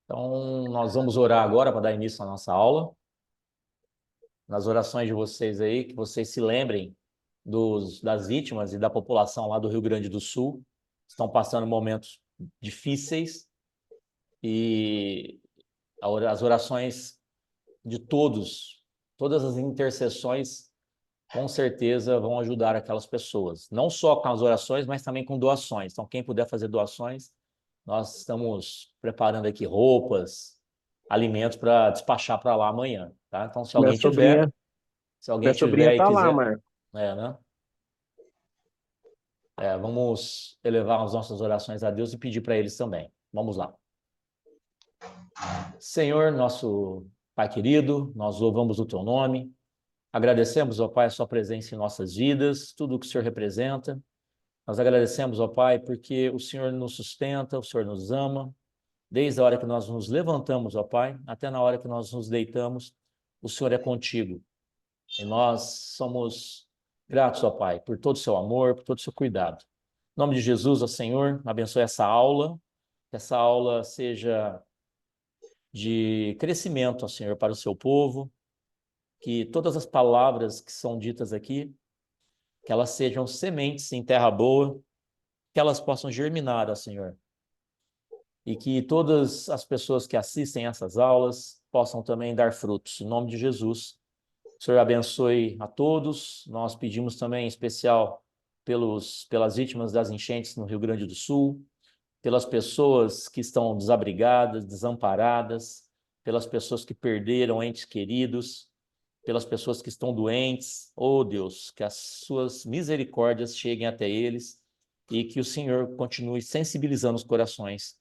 Então, nós vamos orar agora para dar início à nossa aula. Nas orações de vocês aí, que vocês se lembrem das vítimas e da população lá do Rio Grande do Sul, que estão passando momentos difíceis, e as orações de todos, todas as intercessões, com certeza vão ajudar aquelas pessoas. Não só com as orações, mas também com doações. Então, quem puder fazer doações, nós estamos preparando aqui roupas, alimentos para despachar para lá amanhã, tá? Então, Minha sobrinha, se alguém minha sobrinha tiver e tá lá, quiser, Marco. né? Vamos elevar as nossas orações a Deus e pedir para eles também. Vamos lá. Senhor, nosso Pai querido, nós louvamos o teu nome, agradecemos, ó Pai, a sua presença em nossas vidas, tudo o que o Senhor representa. Nós agradecemos, ó Pai, porque o Senhor nos sustenta, o Senhor nos ama, desde a hora que nós nos levantamos, ó Pai, até na hora que nós nos deitamos, o Senhor é contigo. E nós somos gratos, ó Pai, por todo o seu amor, por todo o seu cuidado. Em nome de Jesus, ó Senhor, abençoe essa aula, que essa aula seja de crescimento, ó Senhor, para o seu povo, que todas as palavras que são ditas aqui, que elas sejam sementes em terra boa, que elas possam germinar, ó Senhor, e que todas as pessoas que assistem essas aulas possam também dar frutos. Em nome de Jesus, o Senhor abençoe a todos. Nós pedimos também em especial pelas vítimas das enchentes no Rio Grande do Sul, pelas pessoas que estão desabrigadas, desamparadas, pelas pessoas que perderam entes queridos, pelas pessoas que estão doentes. Oh Deus, que as suas misericórdias cheguem até eles e que o Senhor continue sensibilizando os corações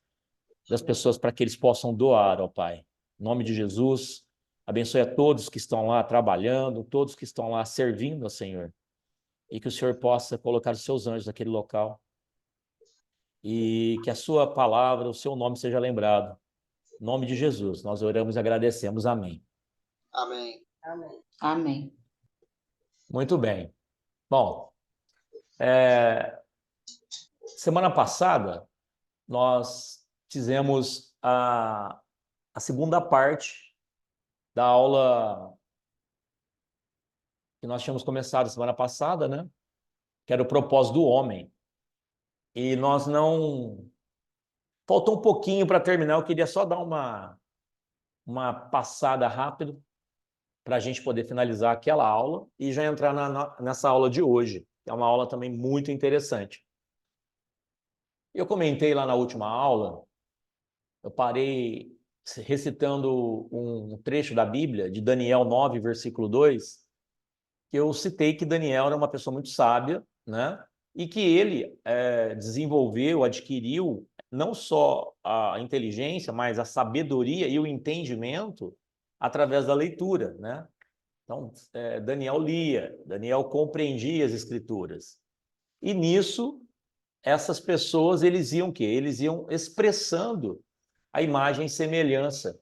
das pessoas para que eles possam doar, ó Pai. Em nome de Jesus, abençoe a todos que estão lá trabalhando, todos que estão lá servindo ao Senhor, e que o Senhor possa colocar os seus anjos naquele local, e que a sua palavra, o seu nome seja lembrado. Em nome de Jesus, nós oramos e agradecemos. Amém. Amém. Amém. Amém. Muito bem. Bom, semana passada, nós fizemos a segunda parte da aula que nós tínhamos começado semana passada, né? Que era o propósito do homem. E nós não... Faltou um pouquinho para terminar, eu queria só dar uma passada rápido para a gente poder finalizar aquela aula e já entrar nessa aula de hoje, que é uma aula também muito interessante. Eu comentei lá na última aula, eu parei recitando um trecho da Bíblia, de Daniel 9, versículo 2, que eu citei que Daniel era uma pessoa muito sábia, né? E que ele desenvolveu, adquiriu não só a inteligência, mas a sabedoria e o entendimento através da leitura, né? Então, Daniel lia, Daniel compreendia as escrituras. E nisso, essas pessoas, eles iam o quê? Eles iam expressando a imagem e semelhança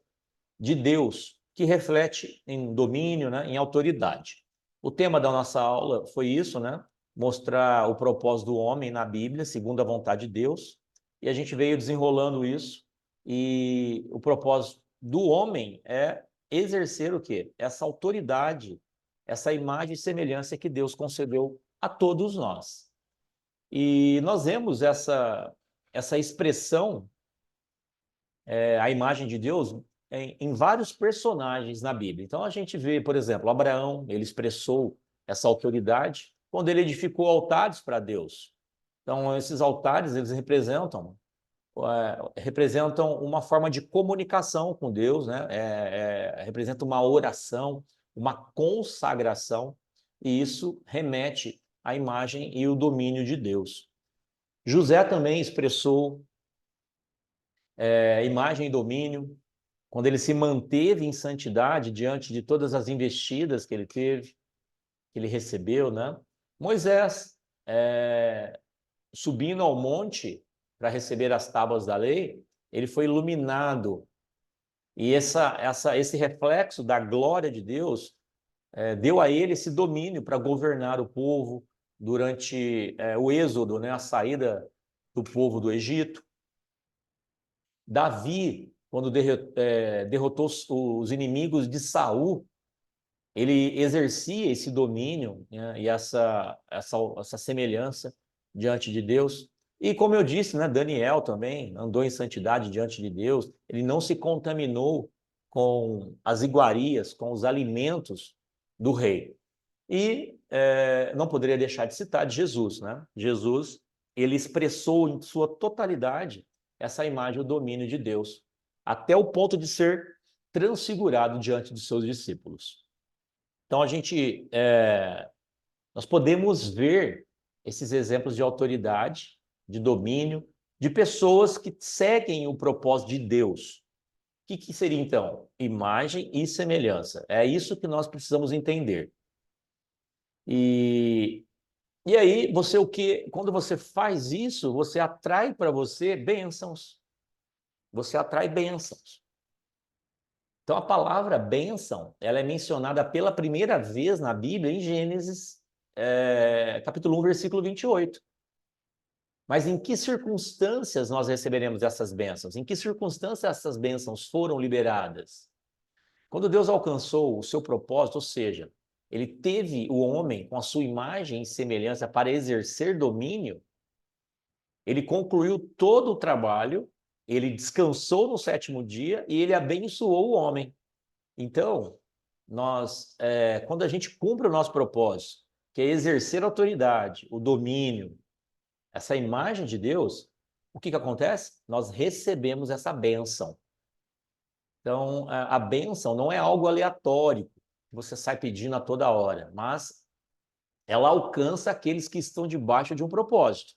de Deus, que reflete em domínio, né, em autoridade. O tema da nossa aula foi isso, né? Mostrar o propósito do homem na Bíblia, segundo a vontade de Deus. E a gente veio desenrolando isso. E o propósito do homem é exercer o quê? Essa autoridade, essa imagem e semelhança que Deus concedeu a todos nós. E nós vemos essa expressão, a imagem de Deus, em vários personagens na Bíblia. Então a gente vê, por exemplo, Abraão, ele expressou essa autoridade quando ele edificou altares para Deus. Então esses altares, eles representam uma forma de comunicação com Deus, né? Representa uma oração, uma consagração, e isso remete à imagem e o domínio de Deus. José também expressou imagem e domínio, quando ele se manteve em santidade diante de todas as investidas que ele teve, que ele recebeu, né? Moisés, subindo ao monte para receber as tábuas da lei, ele foi iluminado. E esse reflexo da glória de Deus deu a ele esse domínio para governar o povo durante o êxodo, né? A saída do povo do Egito. Davi, quando derrotou os inimigos de Saul, ele exercia esse domínio, né, e essa semelhança diante de Deus. E como eu disse, né, Daniel também andou em santidade diante de Deus, ele não se contaminou com as iguarias, com os alimentos do rei. E não poderia deixar de citar de Jesus, né? Jesus, ele expressou em sua totalidade essa imagem, o domínio de Deus, até o ponto de ser transfigurado diante dos seus discípulos. Então, nós podemos ver esses exemplos de autoridade, de domínio, de pessoas que seguem o propósito de Deus. O que seria, então? Imagem e semelhança. É isso que nós precisamos entender. E aí, quando você faz isso, você atrai para você bênçãos. Você atrai bênçãos. Então, a palavra bênção, ela é mencionada pela primeira vez na Bíblia em Gênesis, capítulo 1, versículo 28. Mas em que circunstâncias nós receberemos essas bênçãos? Em que circunstâncias essas bênçãos foram liberadas? Quando Deus alcançou o seu propósito, ou seja, ele teve o homem com a sua imagem e semelhança para exercer domínio, ele concluiu todo o trabalho, ele descansou no sétimo dia e ele abençoou o homem. Então, quando a gente cumpre o nosso propósito, que é exercer a autoridade, o domínio, essa imagem de Deus, o que acontece? Nós recebemos essa bênção. Então, a bênção não é algo aleatório, que você sai pedindo a toda hora, mas ela alcança aqueles que estão debaixo de um propósito.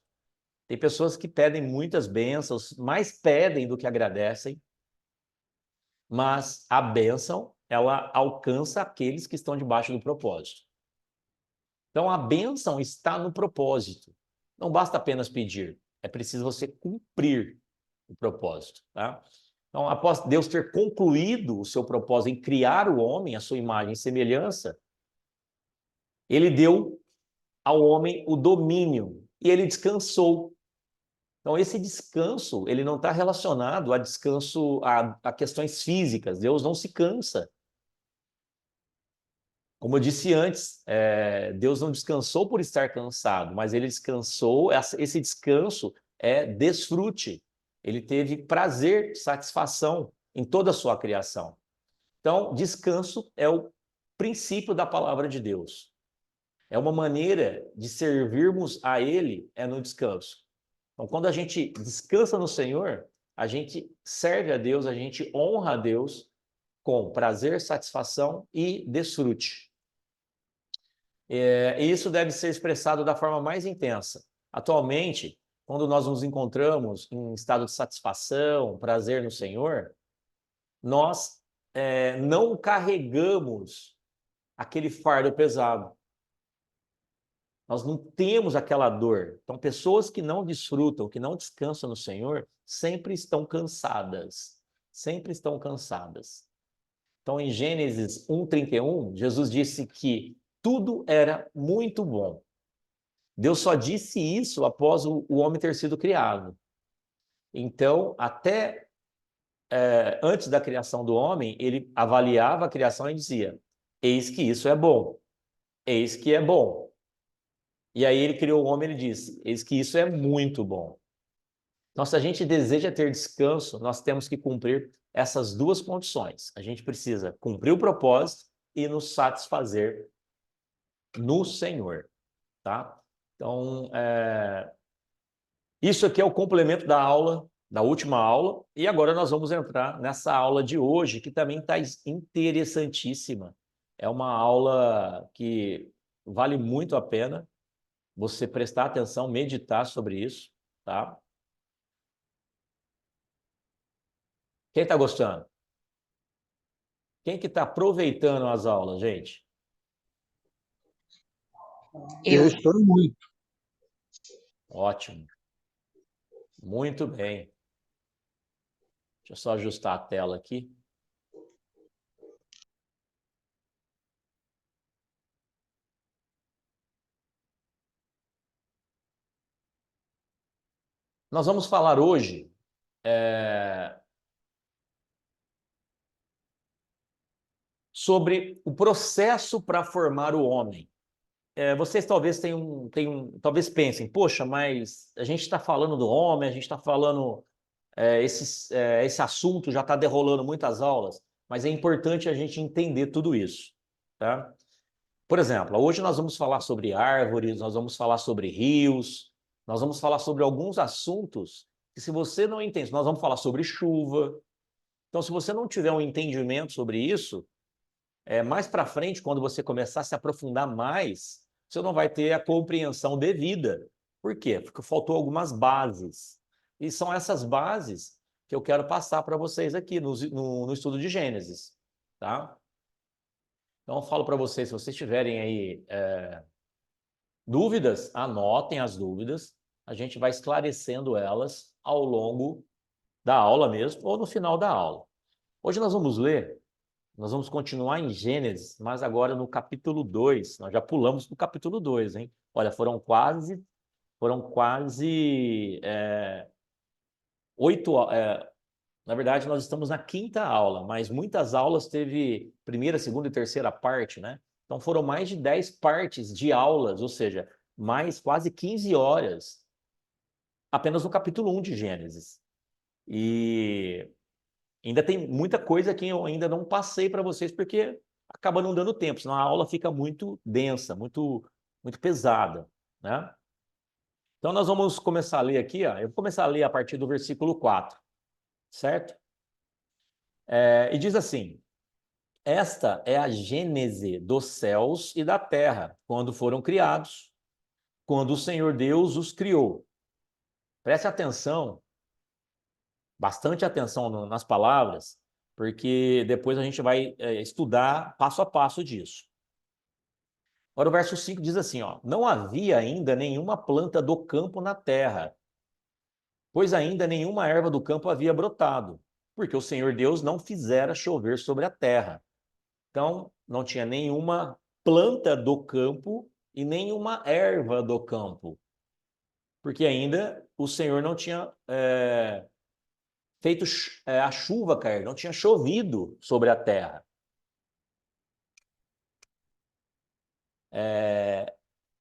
Tem pessoas que pedem muitas bênçãos, mais pedem do que agradecem, mas a bênção, ela alcança aqueles que estão debaixo do propósito. Então, a bênção está no propósito. Não basta apenas pedir, é preciso você cumprir o propósito, tá? Então, após Deus ter concluído o seu propósito em criar o homem, a sua imagem e semelhança, ele deu ao homem o domínio e ele descansou. Então, esse descanso, ele não está relacionado a descanso, a questões físicas. Deus não se cansa. Como eu disse antes, Deus não descansou por estar cansado, mas ele descansou, esse descanso é desfrute. Ele teve prazer, satisfação em toda a sua criação. Então, descanso é o princípio da palavra de Deus. É uma maneira de servirmos a Ele, é no descanso. Então, quando a gente descansa no Senhor, a gente serve a Deus, a gente honra a Deus com prazer, satisfação e desfrute. E isso deve ser expressado da forma mais intensa. Atualmente, quando nós nos encontramos em estado de satisfação, prazer no Senhor, nós não carregamos aquele fardo pesado. Nós não temos aquela dor. Então, pessoas que não desfrutam, que não descansam no Senhor, sempre estão cansadas. Sempre estão cansadas. Então, em Gênesis 1:31, Jesus disse que tudo era muito bom. Deus só disse isso após o homem ter sido criado. Então, até antes da criação do homem, ele avaliava a criação e dizia: eis que isso é bom, eis que é bom. E aí ele criou o homem e ele disse: eis que isso é muito bom. Então, se a gente deseja ter descanso, nós temos que cumprir essas duas condições. A gente precisa cumprir o propósito e nos satisfazer no Senhor, tá? Então, isso aqui é o complemento da aula, da última aula, e agora nós vamos entrar nessa aula de hoje, que também está interessantíssima. É uma aula que vale muito a pena você prestar atenção, meditar sobre isso, tá? Quem está gostando? Quem que está aproveitando as aulas, gente? Eu estou muito. Ótimo. Muito bem. Deixa eu só ajustar a tela aqui. Nós vamos falar hoje sobre o processo para formar o homem. Vocês talvez talvez pensem, poxa, mas a gente está falando do homem, a gente está falando, esse assunto já está derrolando muitas aulas, mas é importante a gente entender tudo isso, tá? Por exemplo, hoje nós vamos falar sobre árvores, nós vamos falar sobre rios, nós vamos falar sobre alguns assuntos que, se você não entende, nós vamos falar sobre chuva. Então, se você não tiver um entendimento sobre isso, mais para frente, quando você começar a se aprofundar mais, você não vai ter a compreensão devida. Por quê? Porque faltou algumas bases. E são essas bases que eu quero passar para vocês aqui no estudo de Gênesis, tá? Então, eu falo para vocês, se vocês tiverem aí dúvidas, anotem as dúvidas, a gente vai esclarecendo elas ao longo da aula mesmo, ou no final da aula. Hoje nós vamos continuar em Gênesis, mas agora no capítulo 2. Nós já pulamos para o capítulo 2, hein? Olha, foram quase 8. Na verdade, nós estamos na 5ª aula, mas muitas aulas teve primeira, segunda e terceira parte, né? Então foram mais de 10 partes de aulas, ou seja, mais quase 15 horas apenas no capítulo 1 de Gênesis. E ainda tem muita coisa que eu ainda não passei para vocês, porque acaba não dando tempo, senão a aula fica muito densa, muito pesada, né? Então nós vamos começar a ler aqui, ó. Eu vou começar a ler a partir do versículo 4, certo? E diz assim: esta é a gênese dos céus e da terra, quando foram criados, quando o Senhor Deus os criou. Preste atenção, bastante atenção nas palavras, porque depois a gente vai estudar passo a passo disso. Agora o verso 5 diz assim, ó: não havia ainda nenhuma planta do campo na terra, pois ainda nenhuma erva do campo havia brotado, porque o Senhor Deus não fizera chover sobre a terra. Então, não tinha nenhuma planta do campo e nenhuma erva do campo, porque ainda o Senhor não tinha feito a chuva cair, não tinha chovido sobre a terra.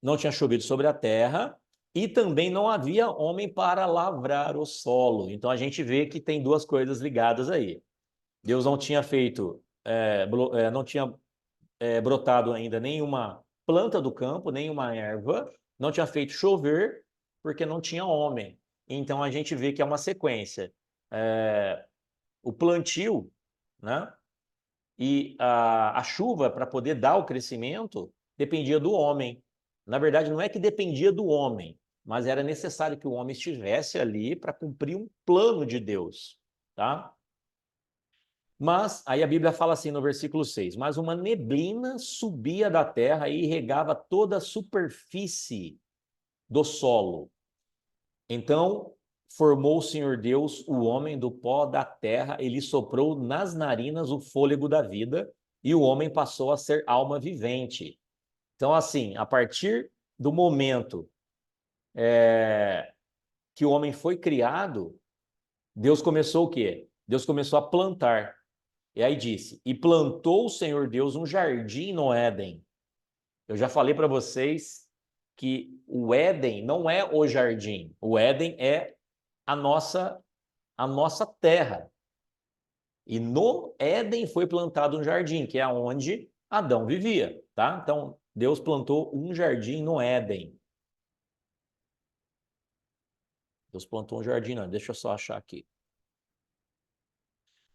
Não tinha chovido sobre a terra e também não havia homem para lavrar o solo. Então a gente vê que tem duas coisas ligadas aí. Deus não tinha feito, não tinha brotado ainda nenhuma planta do campo, nenhuma erva, não tinha feito chover porque não tinha homem. Então a gente vê que é uma sequência. O plantio, né? E a chuva, para poder dar o crescimento, dependia do homem. Na verdade, não é que dependia do homem, mas era necessário que o homem estivesse ali para cumprir um plano de Deus, tá? Mas, aí a Bíblia fala assim no versículo 6, mas uma neblina subia da terra e regava toda a superfície do solo. Então formou o Senhor Deus o homem do pó da terra, ele soprou nas narinas o fôlego da vida, e o homem passou a ser alma vivente. Então, assim, a partir do momento que o homem foi criado, Deus começou o quê? Deus começou a plantar. E aí disse: e plantou o Senhor Deus um jardim no Éden. Eu já falei para vocês que o Éden não é o jardim. O Éden é a nossa terra. E no Éden foi plantado um jardim, que é onde Adão vivia, tá? Então, Deus plantou um jardim no Éden. Deus plantou um jardim, não, deixa eu só achar aqui.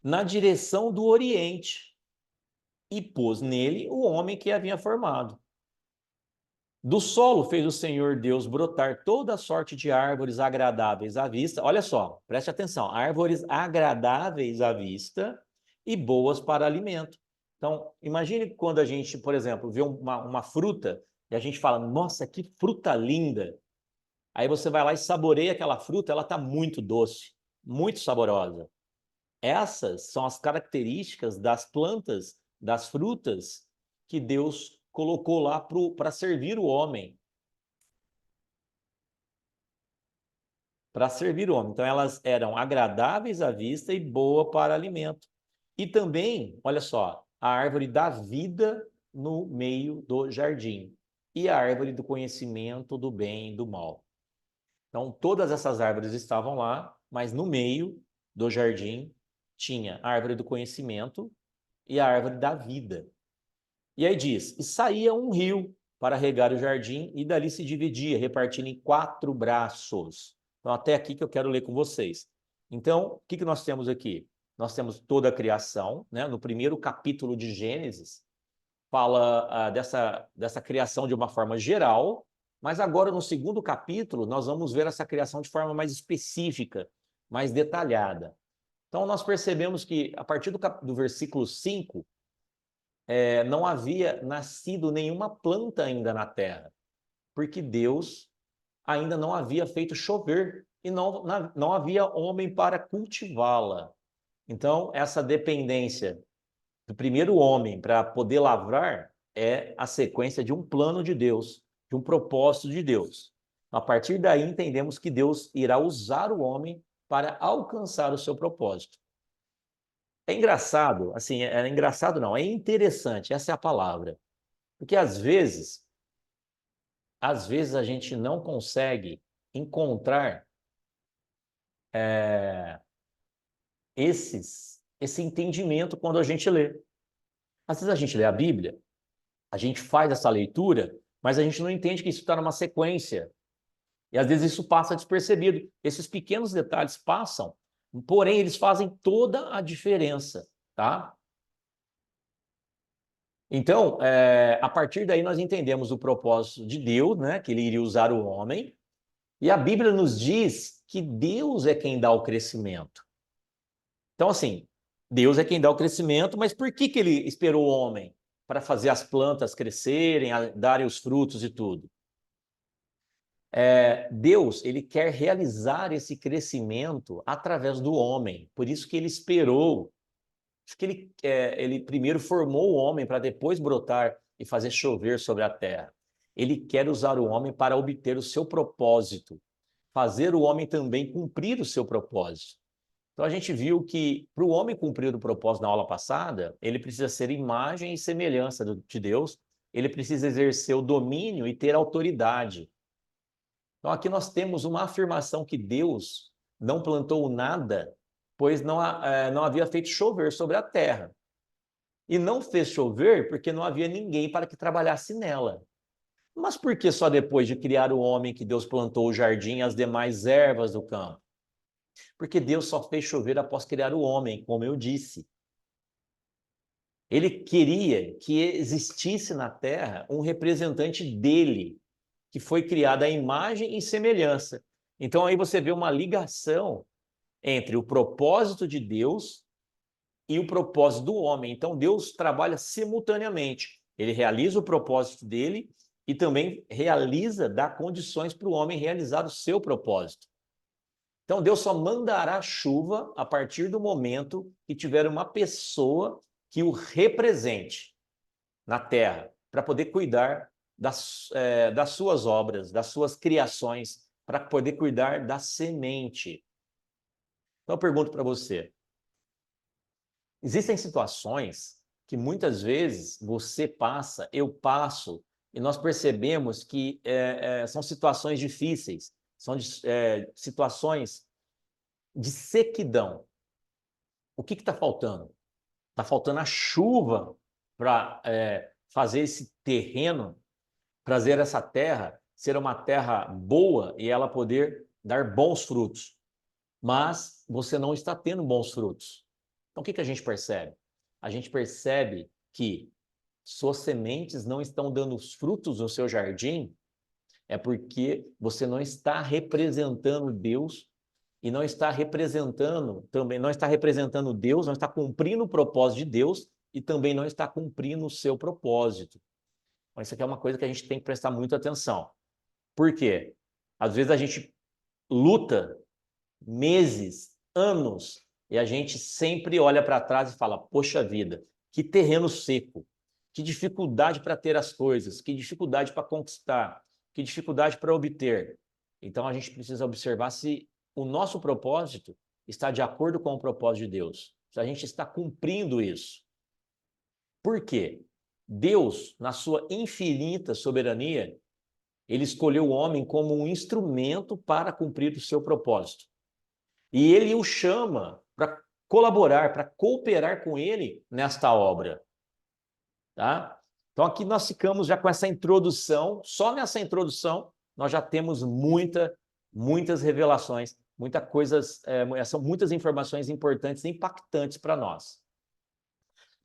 Na direção do Oriente, e pôs nele o homem que havia formado. Do solo fez o Senhor Deus brotar toda sorte de árvores agradáveis à vista. Olha só, preste atenção: árvores agradáveis à vista e boas para alimento. Então, imagine quando a gente, por exemplo, vê uma fruta e a gente fala: nossa, que fruta linda. Aí você vai lá e saboreia aquela fruta, ela está muito doce, muito saborosa. Essas são as características das plantas, das frutas que Deus colocou lá para servir o homem. Para servir o homem. Então, elas eram agradáveis à vista e boa para alimento. E também, olha só, a árvore da vida no meio do jardim e a árvore do conhecimento do bem e do mal. Então, todas essas árvores estavam lá, mas no meio do jardim tinha a árvore do conhecimento e a árvore da vida. E aí diz, e saía um rio para regar o jardim e dali se dividia, repartindo em 4 braços. Então, até aqui que eu quero ler com vocês. Então, o que nós temos aqui? Nós temos toda a criação, né? No primeiro capítulo de Gênesis, fala dessa criação de uma forma geral, mas agora no segundo capítulo nós vamos ver essa criação de forma mais específica, mais detalhada. Então nós percebemos que a partir do versículo 5, não havia nascido nenhuma planta ainda na terra, porque Deus ainda não havia feito chover e não havia homem para cultivá-la. Então essa dependência do primeiro homem para poder lavrar é a sequência de um plano de Deus, de um propósito de Deus. A partir daí entendemos que Deus irá usar o homem para alcançar o seu propósito. É engraçado, assim, é engraçado não, é interessante, essa é a palavra. Porque às vezes a gente não consegue encontrar esse entendimento quando a gente lê. Às vezes a gente lê a Bíblia, a gente faz essa leitura, mas a gente não entende que isso está numa sequência. E às vezes isso passa despercebido. Esses pequenos detalhes passam, porém eles fazem toda a diferença, tá? Então, a partir daí nós entendemos o propósito de Deus, né? Que ele iria usar o homem. E a Bíblia nos diz que Deus é quem dá o crescimento. Então, assim, Deus é quem dá o crescimento, mas por que ele esperou o homem? Para fazer as plantas crescerem, darem os frutos e tudo. Deus, ele quer realizar esse crescimento através do homem. Por isso que ele esperou. Acho que ele primeiro formou o homem para depois brotar e fazer chover sobre a terra. Ele quer usar o homem para obter o seu propósito, fazer o homem também cumprir o seu propósito. Então a gente viu que para o homem cumprir o propósito na aula passada, ele precisa ser imagem e semelhança de Deus, ele precisa exercer o domínio e ter autoridade. Então aqui nós temos uma afirmação que Deus não plantou nada, pois não havia feito chover sobre a terra. E não fez chover porque não havia ninguém para que trabalhasse nela. Mas por que só depois de criar o homem que Deus plantou o jardim e as demais ervas do campo? Porque Deus só fez chover após criar o homem, como eu disse. Ele queria que existisse na terra um representante dele, que foi criado à imagem e semelhança. Então aí você vê uma ligação entre o propósito de Deus e o propósito do homem. Então Deus trabalha simultaneamente. Ele realiza o propósito dele e também dá condições para o homem realizar o seu propósito. Então Deus só mandará chuva a partir do momento que tiver uma pessoa que o represente na terra, para poder cuidar das suas obras, das suas criações, para poder cuidar da semente. Então eu pergunto para você, existem situações que muitas vezes você passa, eu passo, e nós percebemos que são situações difíceis, são situações de sequidão. O que está faltando? Está faltando a chuva para fazer esse terreno, trazer essa terra, ser uma terra boa e ela poder dar bons frutos. Mas você não está tendo bons frutos. Então, o que a gente percebe? A gente percebe que suas sementes não estão dando os frutos no seu jardim, é porque você não está representando Deus e não está representando Deus, não está cumprindo o propósito de Deus e também não está cumprindo o seu propósito. Então, isso aqui é uma coisa que a gente tem que prestar muita atenção. Por quê? Às vezes a gente luta meses, anos, e a gente sempre olha para trás e fala, poxa vida, que terreno seco, que dificuldade para ter as coisas, que dificuldade para conquistar, que dificuldade para obter. Então a gente precisa observar se o nosso propósito está de acordo com o propósito de Deus, se a gente está cumprindo isso. Por quê? Deus, na sua infinita soberania, ele escolheu o homem como um instrumento para cumprir o seu propósito. E ele o chama para colaborar, para cooperar com ele nesta obra. Tá? Então aqui nós ficamos já com essa introdução, só nessa introdução nós já temos muitas revelações, são muitas informações importantes e impactantes para nós.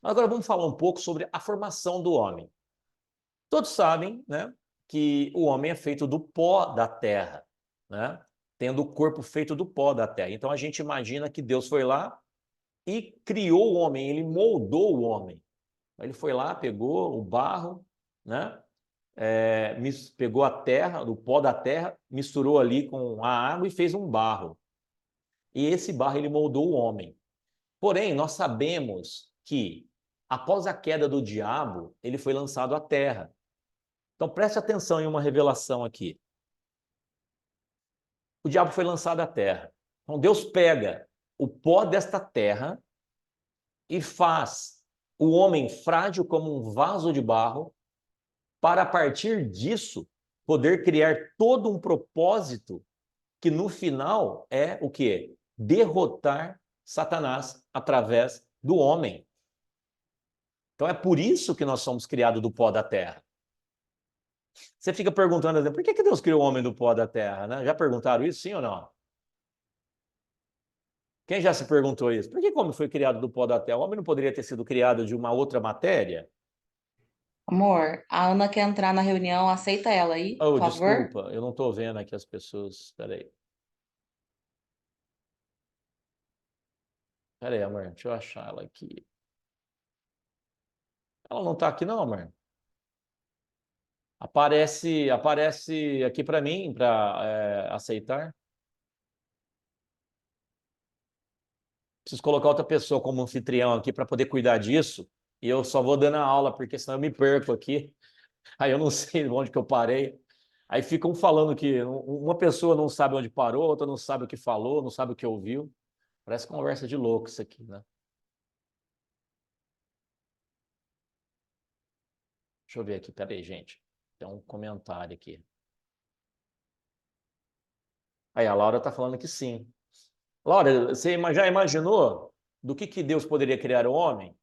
Agora vamos falar um pouco sobre a formação do homem. Todos sabem, né, que o homem é feito do pó da terra, né, tendo o corpo feito do pó da terra. Então a gente imagina que Deus foi lá e criou o homem, ele moldou o homem. Ele foi lá, pegou o barro, né, pegou a terra, o pó da terra, misturou ali com a água e fez um barro. E esse barro ele moldou o homem. Porém, nós sabemos que após a queda do diabo, ele foi lançado à terra. Então preste atenção em uma revelação aqui. O diabo foi lançado à terra. Então Deus pega o pó desta terra e faz o homem frágil como um vaso de barro, para a partir disso poder criar todo um propósito que no final é o quê? Derrotar Satanás através do homem. Então é por isso que nós somos criados do pó da terra. Você fica perguntando, por que Deus criou o homem do pó da terra, né? Já perguntaram isso, sim ou não? Quem já se perguntou isso? Por que o homem foi criado do pó da terra? O homem não poderia ter sido criado de uma outra matéria? Amor, a Ana quer entrar na reunião, aceita ela aí, por favor. Desculpa, eu não estou vendo aqui as pessoas. Espera aí. Espera aí, amor, deixa eu achar ela aqui. Ela não está aqui não, amor? Aparece aqui para mim, para aceitar. Preciso colocar outra pessoa como anfitrião aqui para poder cuidar disso. E eu só vou dando a aula, porque senão eu me perco aqui. Aí eu não sei onde que eu parei. Aí ficam falando que uma pessoa não sabe onde parou, outra não sabe o que falou, não sabe o que ouviu. Parece conversa de louco isso aqui, né? Deixa eu ver aqui, peraí, gente. Tem um comentário aqui. Aí a Laura está falando que sim. Laura, você já imaginou do que Deus poderia criar o homem?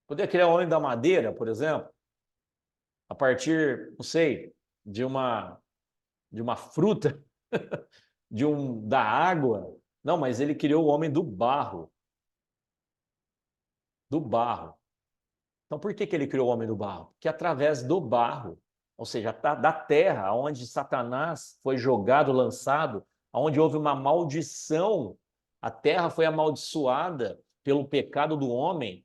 Poderia criar o homem da madeira, por exemplo? A partir, não sei, de uma fruta, da água. Não, mas ele criou o homem do barro. Do barro. Então, por que ele criou o homem do barro? Porque através do barro, ou seja, da terra, onde Satanás foi jogado, lançado, onde houve uma maldição, a terra foi amaldiçoada pelo pecado do homem,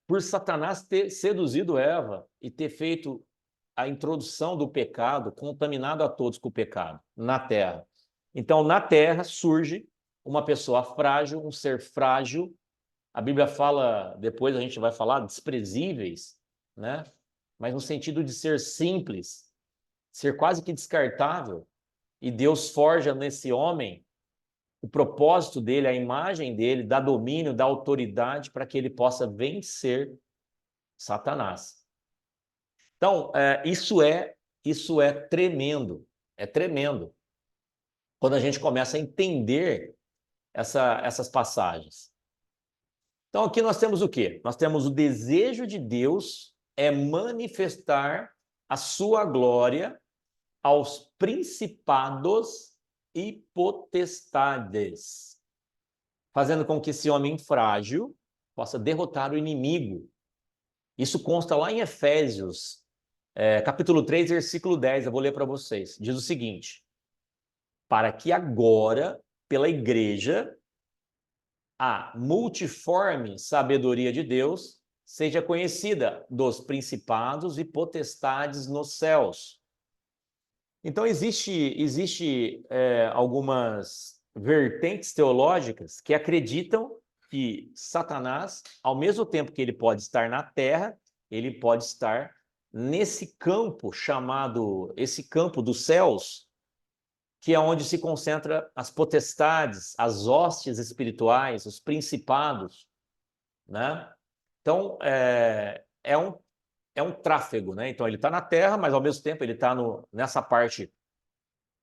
por Satanás ter seduzido Eva e ter feito a introdução do pecado, contaminado a todos com o pecado, na terra. Então, na terra surge uma pessoa frágil, um ser frágil. A Bíblia fala, depois a gente vai falar, desprezíveis, né? Mas no sentido de ser simples, ser quase que descartável. E Deus forja nesse homem o propósito dele, a imagem dele, dá domínio, dá autoridade para que ele possa vencer Satanás. Então, isso é tremendo, é tremendo. Quando a gente começa a entender essas passagens. Então, aqui nós temos o quê? Nós temos o desejo de Deus é manifestar a sua glória aos principados e potestades, fazendo com que esse homem frágil possa derrotar o inimigo. Isso consta lá em Efésios, capítulo 3, versículo 10, eu vou ler para vocês. Diz o seguinte: para que agora, pela igreja, a multiforme sabedoria de Deus seja conhecida dos principados e potestades nos céus. Então, existe algumas vertentes teológicas que acreditam que Satanás, ao mesmo tempo que ele pode estar na terra, ele pode estar nesse campo esse campo dos céus, que é onde se concentra as potestades, as hostes espirituais, os principados. né? Então, é um tráfego, né? Então, ele está na Terra, mas ao mesmo tempo ele está nessa parte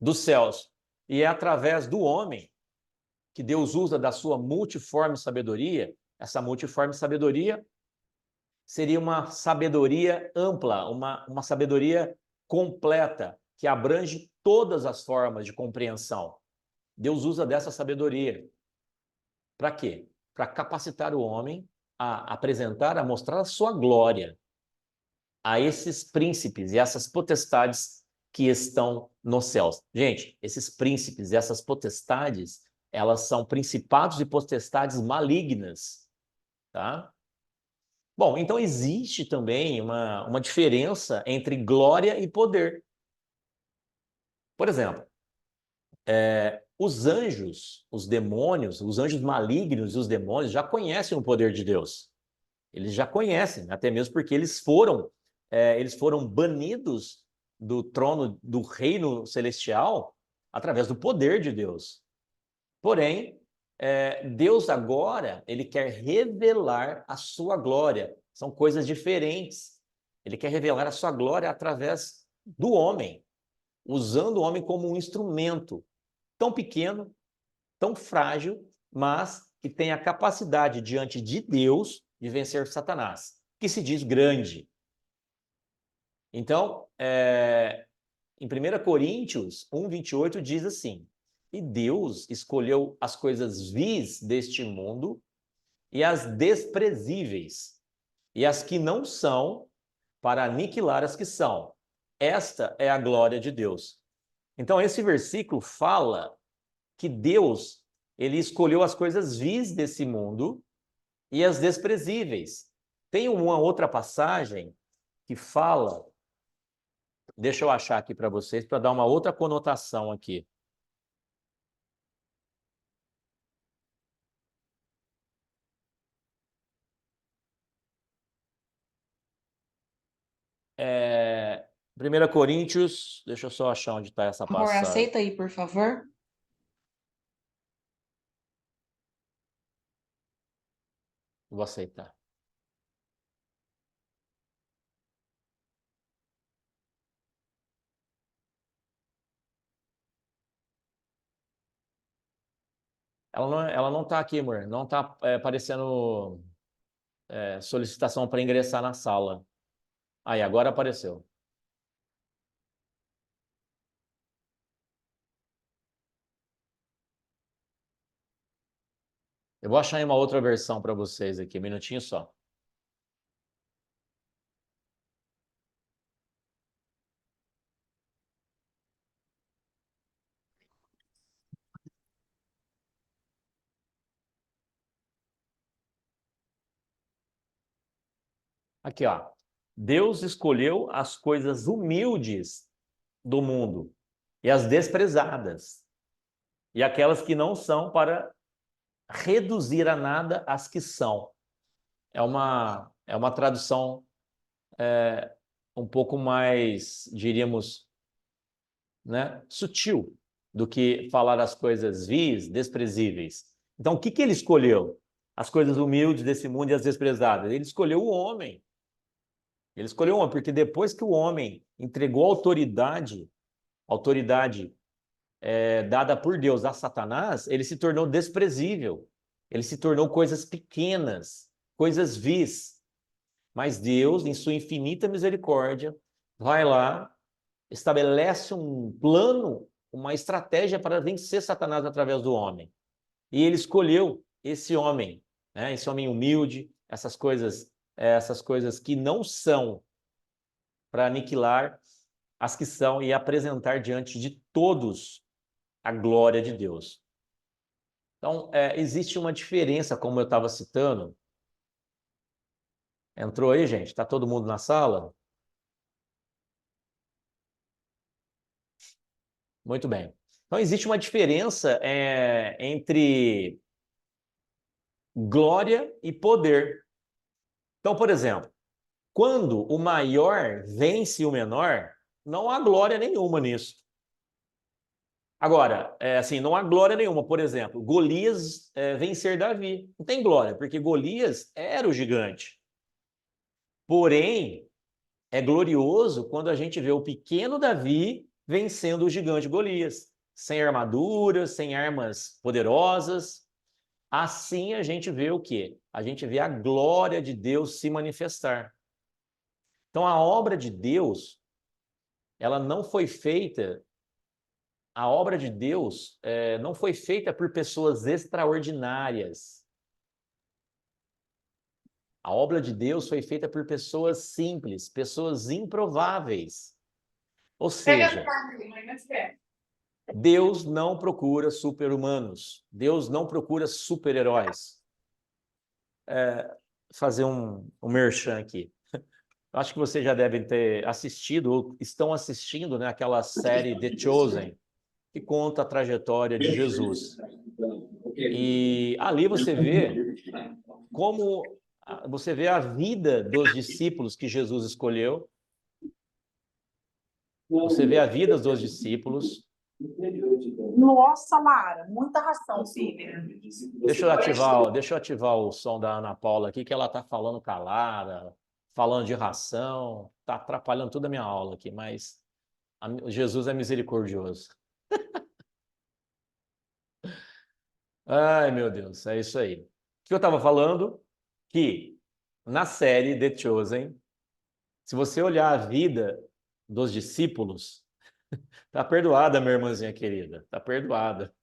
dos céus. E é através do homem que Deus usa da sua multiforme sabedoria. Essa multiforme sabedoria seria uma sabedoria ampla, uma sabedoria completa, que abrange todas as formas de compreensão. Deus usa dessa sabedoria. Para quê? Para capacitar o homem a apresentar, a mostrar a sua glória a esses príncipes e essas potestades que estão nos céus. Gente, esses príncipes e essas potestades, elas são principados e potestades malignas, tá? Bom, então existe também uma diferença entre glória e poder. Por exemplo, os anjos, os demônios, os anjos malignos e os demônios já conhecem o poder de Deus. Eles já conhecem, até mesmo porque eles foram banidos do trono do reino celestial através do poder de Deus. Porém, Deus agora, ele quer revelar a sua glória. São coisas diferentes. Ele quer revelar a sua glória através do homem, usando o homem como um instrumento tão pequeno, tão frágil, mas que tem a capacidade diante de Deus de vencer Satanás, que se diz grande. Então, em 1 Coríntios 1:28 diz assim: e Deus escolheu as coisas vis deste mundo e as desprezíveis, e as que não são, para aniquilar as que são. Esta é a glória de Deus. Então, esse versículo fala que Deus, ele escolheu as coisas vis desse mundo e as desprezíveis. Tem uma outra passagem que fala, deixa eu achar aqui para vocês, para dar uma outra conotação aqui. É, 1 Coríntios, deixa eu só achar onde está essa Amor, passagem. aceita aí, por favor. Vou aceitar. Ela não está aqui, amor. Não está aparecendo solicitação para ingressar na sala. Aí, agora apareceu. Eu vou achar em uma outra versão para vocês aqui, um minutinho só. Aqui, ó. Deus escolheu as coisas humildes do mundo e as desprezadas, e aquelas que não são, para reduzir a nada as que são. É uma tradução um pouco mais, diríamos, né, sutil do que falar as coisas vis, desprezíveis. Então, o que ele escolheu? As coisas humildes desse mundo e as desprezadas. Ele escolheu o homem. Ele escolheu o homem, porque depois que o homem entregou autoridade dada por Deus a Satanás, ele se tornou desprezível. Ele se tornou coisas pequenas, coisas vis. Mas Deus, em sua infinita misericórdia, vai lá, estabelece um plano, uma estratégia para vencer Satanás através do homem. E ele escolheu esse homem, né? Esse homem humilde, essas coisas que não são, para aniquilar as que são e apresentar diante de todos a glória de Deus. Então, existe uma diferença, como eu estava citando. Entrou aí, gente? Está todo mundo na sala? Muito bem. Então, existe uma diferença entre glória e poder. Então, por exemplo, quando o maior vence o menor, não há glória nenhuma nisso. Agora, assim, não há glória nenhuma. Por exemplo, Golias vencer Davi. Não tem glória, porque Golias era o gigante. Porém, é glorioso quando a gente vê o pequeno Davi vencendo o gigante Golias, sem armadura, sem armas poderosas. Assim a gente vê o quê? A gente vê a glória de Deus se manifestar. Então a obra de Deus, ela não foi feita, a obra de Deus não foi feita por pessoas extraordinárias. A obra de Deus foi feita por pessoas simples, pessoas improváveis. Ou seja, Deus não procura super-humanos. Deus não procura super-heróis. Fazer um merchan aqui. Acho que vocês já devem ter assistido, ou estão assistindo, né, aquela série The Chosen, que conta a trajetória de Jesus. E ali você vê como você vê a vida dos discípulos que Jesus escolheu. Você vê a vida dos discípulos. Nossa, Mara, muita ração, filha. Deixa eu ativar o som da Ana Paula aqui, que ela está falando calada, falando de ração, está atrapalhando toda a minha aula aqui, mas Jesus é misericordioso. Ai, meu Deus, é isso aí. O que eu estava falando? Que na série The Chosen, se você olhar a vida dos discípulos, tá perdoada, minha irmãzinha querida, tá perdoada.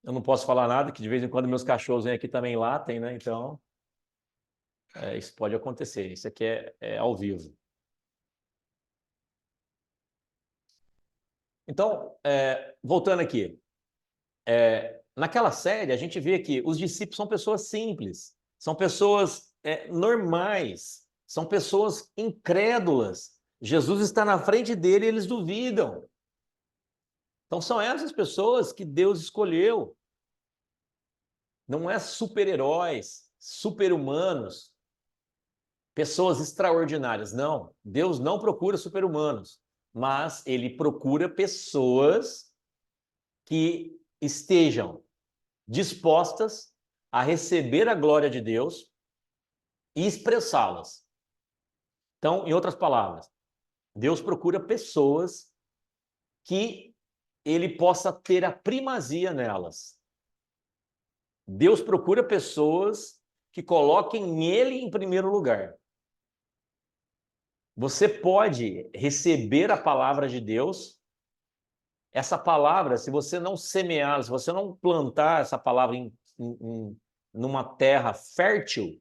Eu não posso falar nada, que de vez em quando meus cachorros vêm aqui também latem, né? Então, isso pode acontecer. Isso aqui é ao vivo. Então, voltando aqui. Naquela série, a gente vê que os discípulos são pessoas simples, são pessoas normais, são pessoas incrédulas. Jesus está na frente dele e eles duvidam. Então, são essas pessoas que Deus escolheu. Não é super-heróis, super-humanos, pessoas extraordinárias. Não, Deus não procura super-humanos, mas Ele procura pessoas que estejam dispostas a receber a glória de Deus e expressá-las. Então, em outras palavras, Deus procura pessoas que Ele possa ter a primazia nelas. Deus procura pessoas que coloquem Ele em primeiro lugar. Você pode receber a palavra de Deus. Essa palavra, se você não semear, se você não plantar essa palavra numa terra fértil,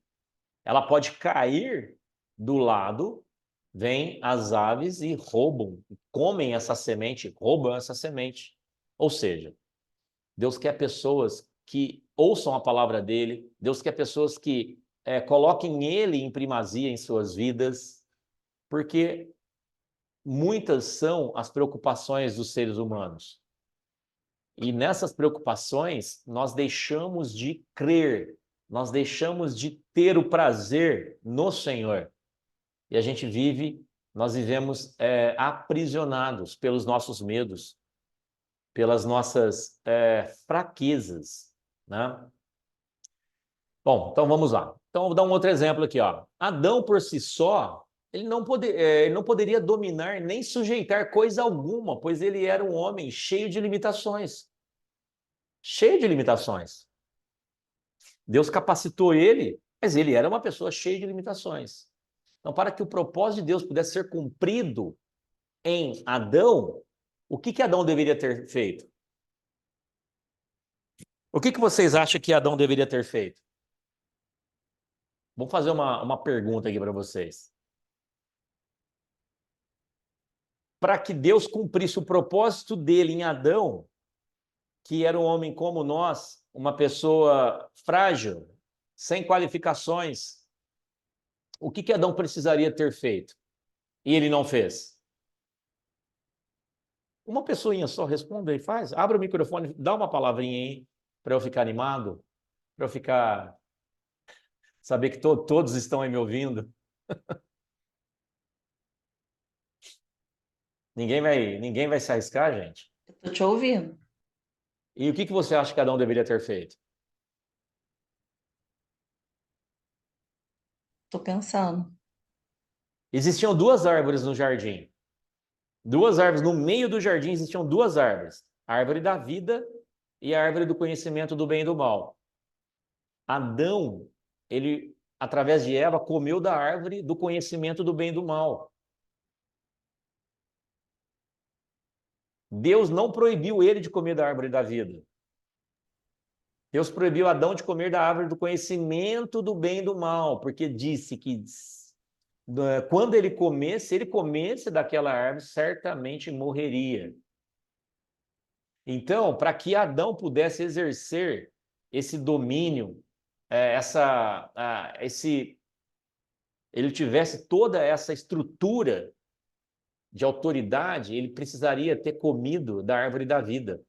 ela pode cair do lado, vêm as aves e roubam, comem essa semente, roubam essa semente. Ou seja, Deus quer pessoas que ouçam a palavra dele, Deus quer pessoas que coloquem ele em primazia em suas vidas, porque muitas são as preocupações dos seres humanos. E nessas preocupações, nós deixamos de crer, nós deixamos de ter o prazer no Senhor. E a gente nós vivemos aprisionados pelos nossos medos, pelas nossas fraquezas, né? Bom, então vamos lá. Então, vou dar um outro exemplo aqui, ó. Adão, por si só, ele não poderia dominar nem sujeitar coisa alguma, pois ele era um homem cheio de limitações. Cheio de limitações. Deus capacitou ele, mas ele era uma pessoa cheia de limitações. Então, para que o propósito de Deus pudesse ser cumprido em Adão, o que Adão deveria ter feito? O que vocês acham que Adão deveria ter feito? Vou fazer uma pergunta aqui para vocês. Para que Deus cumprisse o propósito dele em Adão, que era um homem como nós, uma pessoa frágil, sem qualificações, o que Adão precisaria ter feito? E ele não fez. Uma pessoinha só responde aí, faz. Abre o microfone, dá uma palavrinha aí, para eu ficar animado, para eu saber que todos estão aí me ouvindo. Ninguém vai se arriscar, gente? Eu tô te ouvindo. E o que você acha que Adão deveria ter feito? Tô pensando. Existiam duas árvores no jardim. Duas árvores. No meio do jardim existiam duas árvores. A árvore da vida e a árvore do conhecimento do bem e do mal. Adão, ele, através de Eva, comeu da árvore do conhecimento do bem e do mal. Deus não proibiu ele de comer da árvore da vida. Deus proibiu Adão de comer da árvore do conhecimento do bem e do mal, porque disse que quando ele comesse daquela árvore, certamente morreria. Então, para que Adão pudesse exercer esse domínio, ele tivesse toda essa estrutura de autoridade, ele precisaria ter comido da árvore da vida.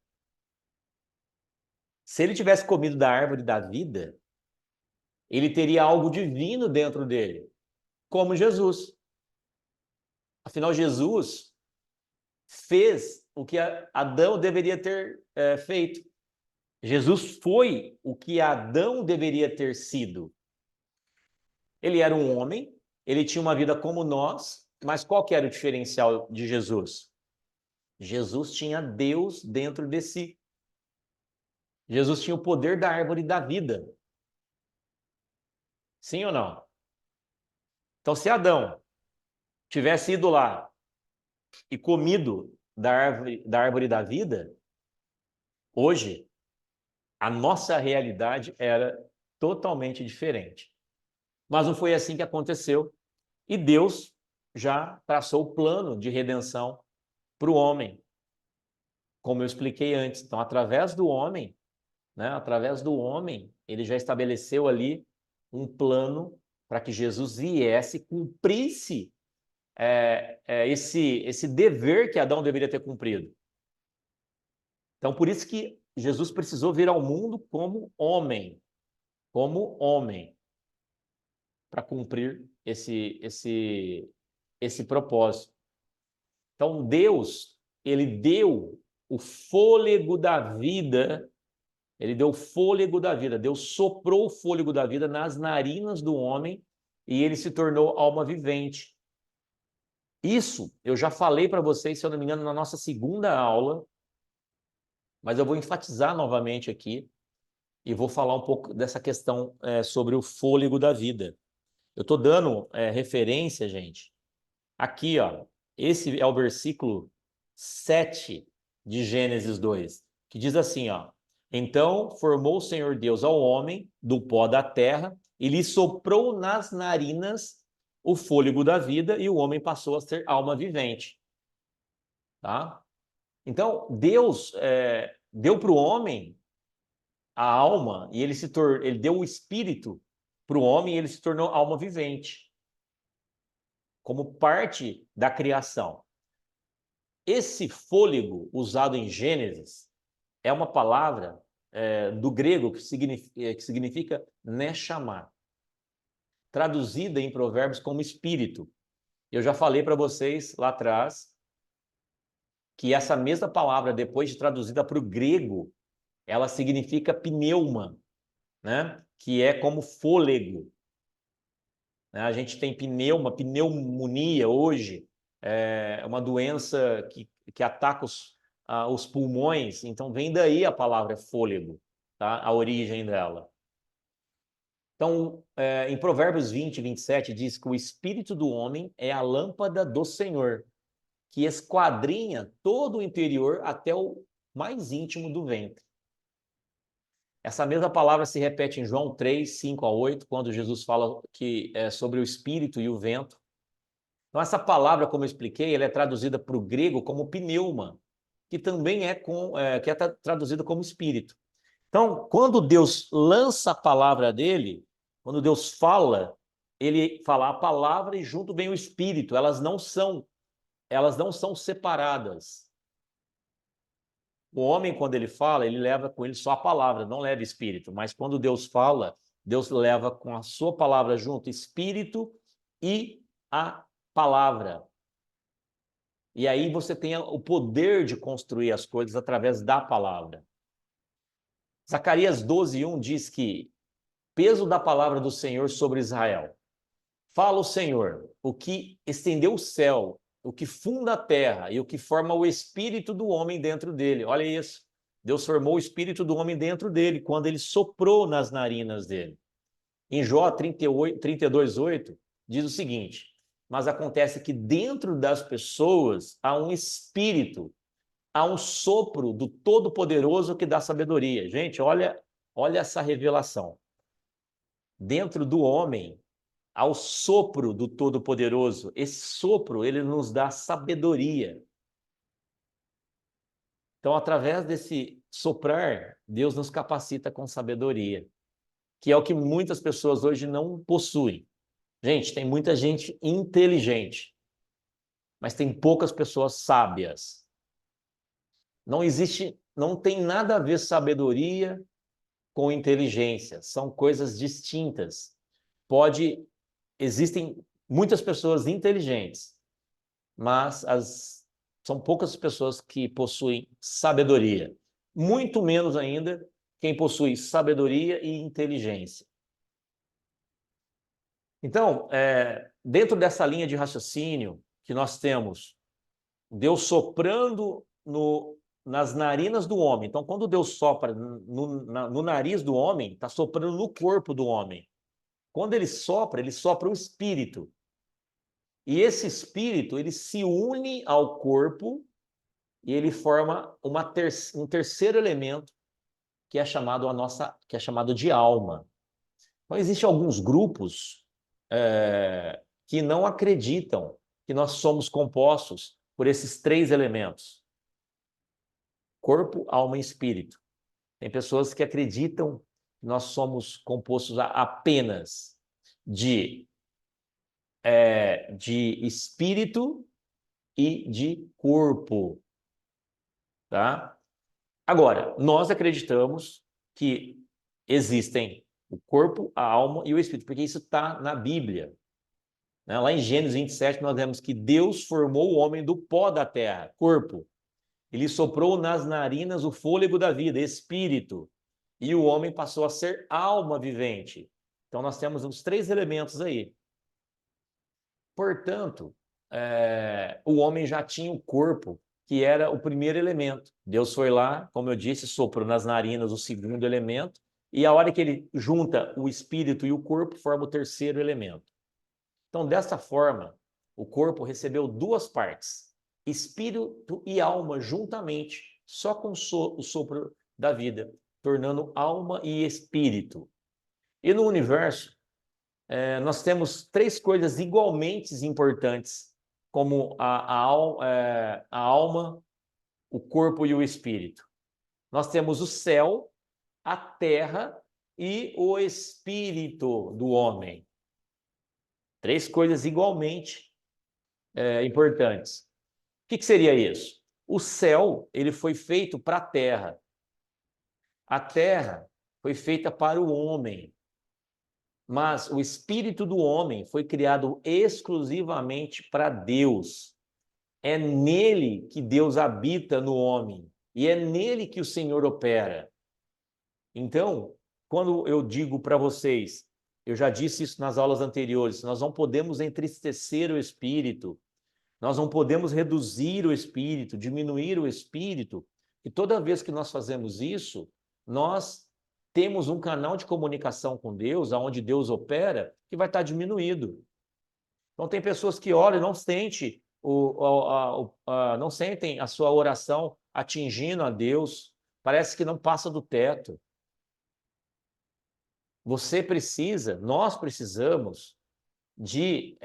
Se ele tivesse comido da árvore da vida, ele teria algo divino dentro dele, como Jesus. Afinal, Jesus fez o que Adão deveria ter feito. Jesus foi o que Adão deveria ter sido. Ele era um homem, ele tinha uma vida como nós, mas qual que era o diferencial de Jesus? Jesus tinha Deus dentro de si. Jesus tinha o poder da árvore da vida. Sim ou não? Então, se Adão tivesse ido lá e comido da árvore da vida, hoje, a nossa realidade era totalmente diferente. Mas não foi assim que aconteceu. E Deus já traçou o plano de redenção para o homem, como eu expliquei antes. Então, através do homem, ele já estabeleceu ali um plano para que Jesus viesse, cumprisse esse dever que Adão deveria ter cumprido. Então, por isso que Jesus precisou vir ao mundo como homem, para cumprir esse propósito. Então, Deus, ele deu o fôlego da vida, Deus soprou o fôlego da vida nas narinas do homem e ele se tornou alma vivente. Isso eu já falei para vocês, se eu não me engano, na nossa segunda aula, mas eu vou enfatizar novamente aqui e vou falar um pouco dessa questão sobre o fôlego da vida. Eu estou dando referência, gente, aqui, ó, esse é o versículo 7 de Gênesis 2, que diz assim, ó: então formou o Senhor Deus ao homem do pó da terra e lhe soprou nas narinas o fôlego da vida e o homem passou a ser alma vivente. Tá? Então, Deus deu para o homem a alma e ele deu o espírito para o homem e ele se tornou alma vivente, como parte da criação. Esse fôlego usado em Gênesis é uma palavra do grego que significa neshama, traduzida em Provérbios como espírito. Eu já falei para vocês lá atrás que essa mesma palavra, depois de traduzida para o grego, ela significa pneuma, né? Que é como fôlego. A gente tem pneumonia hoje, é uma doença que ataca os pulmões, então vem daí a palavra fôlego, tá? A origem dela. Então, em Provérbios 20, 27, diz que o espírito do homem é a lâmpada do Senhor, que esquadrinha todo o interior até o mais íntimo do ventre. Essa mesma palavra se repete em João 3, 5 a 8, quando Jesus fala sobre o espírito e o vento. Então, essa palavra, como eu expliquei, ela é traduzida para o grego como pneuma, que também é traduzida como espírito. Então, quando Deus lança a palavra dele, quando Deus fala, ele fala a palavra e junto vem o espírito. Elas não são separadas. O homem, quando ele fala, ele leva com ele só a palavra, não leva espírito. Mas quando Deus fala, Deus leva com a sua palavra junto espírito e a palavra. E aí você tem o poder de construir as coisas através da palavra. Zacarias 12:1 diz que peso da palavra do Senhor sobre Israel. Fala o Senhor, o que estendeu o céu, o que funda a terra e o que forma o espírito do homem dentro dele. Olha isso. Deus formou o espírito do homem dentro dele, quando ele soprou nas narinas dele. Em Jó 32:8, diz o seguinte: mas acontece que dentro das pessoas há um espírito, há um sopro do Todo-Poderoso que dá sabedoria. Gente, olha essa revelação. Dentro do homem há o sopro do Todo-Poderoso. Esse sopro, ele nos dá sabedoria. Então, através desse soprar, Deus nos capacita com sabedoria, que é o que muitas pessoas hoje não possuem. Gente, tem muita gente inteligente, mas tem poucas pessoas sábias. Não tem nada a ver sabedoria com inteligência, são coisas distintas. Existem muitas pessoas inteligentes, mas são poucas pessoas que possuem sabedoria. Muito menos ainda quem possui sabedoria e inteligência. Então, dentro dessa linha de raciocínio que nós temos, Deus soprando nas narinas do homem. Então, quando Deus sopra no nariz do homem, está soprando no corpo do homem. Quando ele sopra o espírito. E esse espírito, ele se une ao corpo e ele forma um terceiro elemento que é chamado de alma. Então, existem alguns grupos que não acreditam que nós somos compostos por esses três elementos: corpo, alma e espírito. Tem pessoas que acreditam que nós somos compostos apenas de espírito e de corpo, tá? Agora, nós acreditamos que existem o corpo, a alma e o espírito, porque isso está na Bíblia. Né? Lá em Gênesis 27, nós vemos que Deus formou o homem do pó da terra, corpo. Ele soprou nas narinas o fôlego da vida, espírito, e o homem passou a ser alma vivente. Então, nós temos os três elementos aí. Portanto, o homem já tinha o corpo, que era o primeiro elemento. Deus foi lá, como eu disse, soprou nas narinas o segundo elemento, e a hora que ele junta o espírito e o corpo, forma o terceiro elemento. Então, dessa forma, o corpo recebeu duas partes, espírito e alma juntamente, só com o sopro da vida, tornando alma e espírito. E no universo, nós temos três coisas igualmente importantes, como a alma, o corpo e o espírito. Nós temos o céu, a terra e o espírito do homem. Três coisas igualmente importantes. O que seria isso? O céu, ele foi feito para a terra. A terra foi feita para o homem. Mas o espírito do homem foi criado exclusivamente para Deus. É nele que Deus habita no homem. E é nele que o Senhor opera. Então, quando eu digo para vocês, eu já disse isso nas aulas anteriores, nós não podemos entristecer o espírito, nós não podemos reduzir o espírito, diminuir o espírito, e toda vez que nós fazemos isso, nós temos um canal de comunicação com Deus, aonde Deus opera, que vai estar diminuído. Então, tem pessoas que oram e não sentem, não sentem a sua oração atingindo a Deus, parece que não passa do teto. Nós precisamos de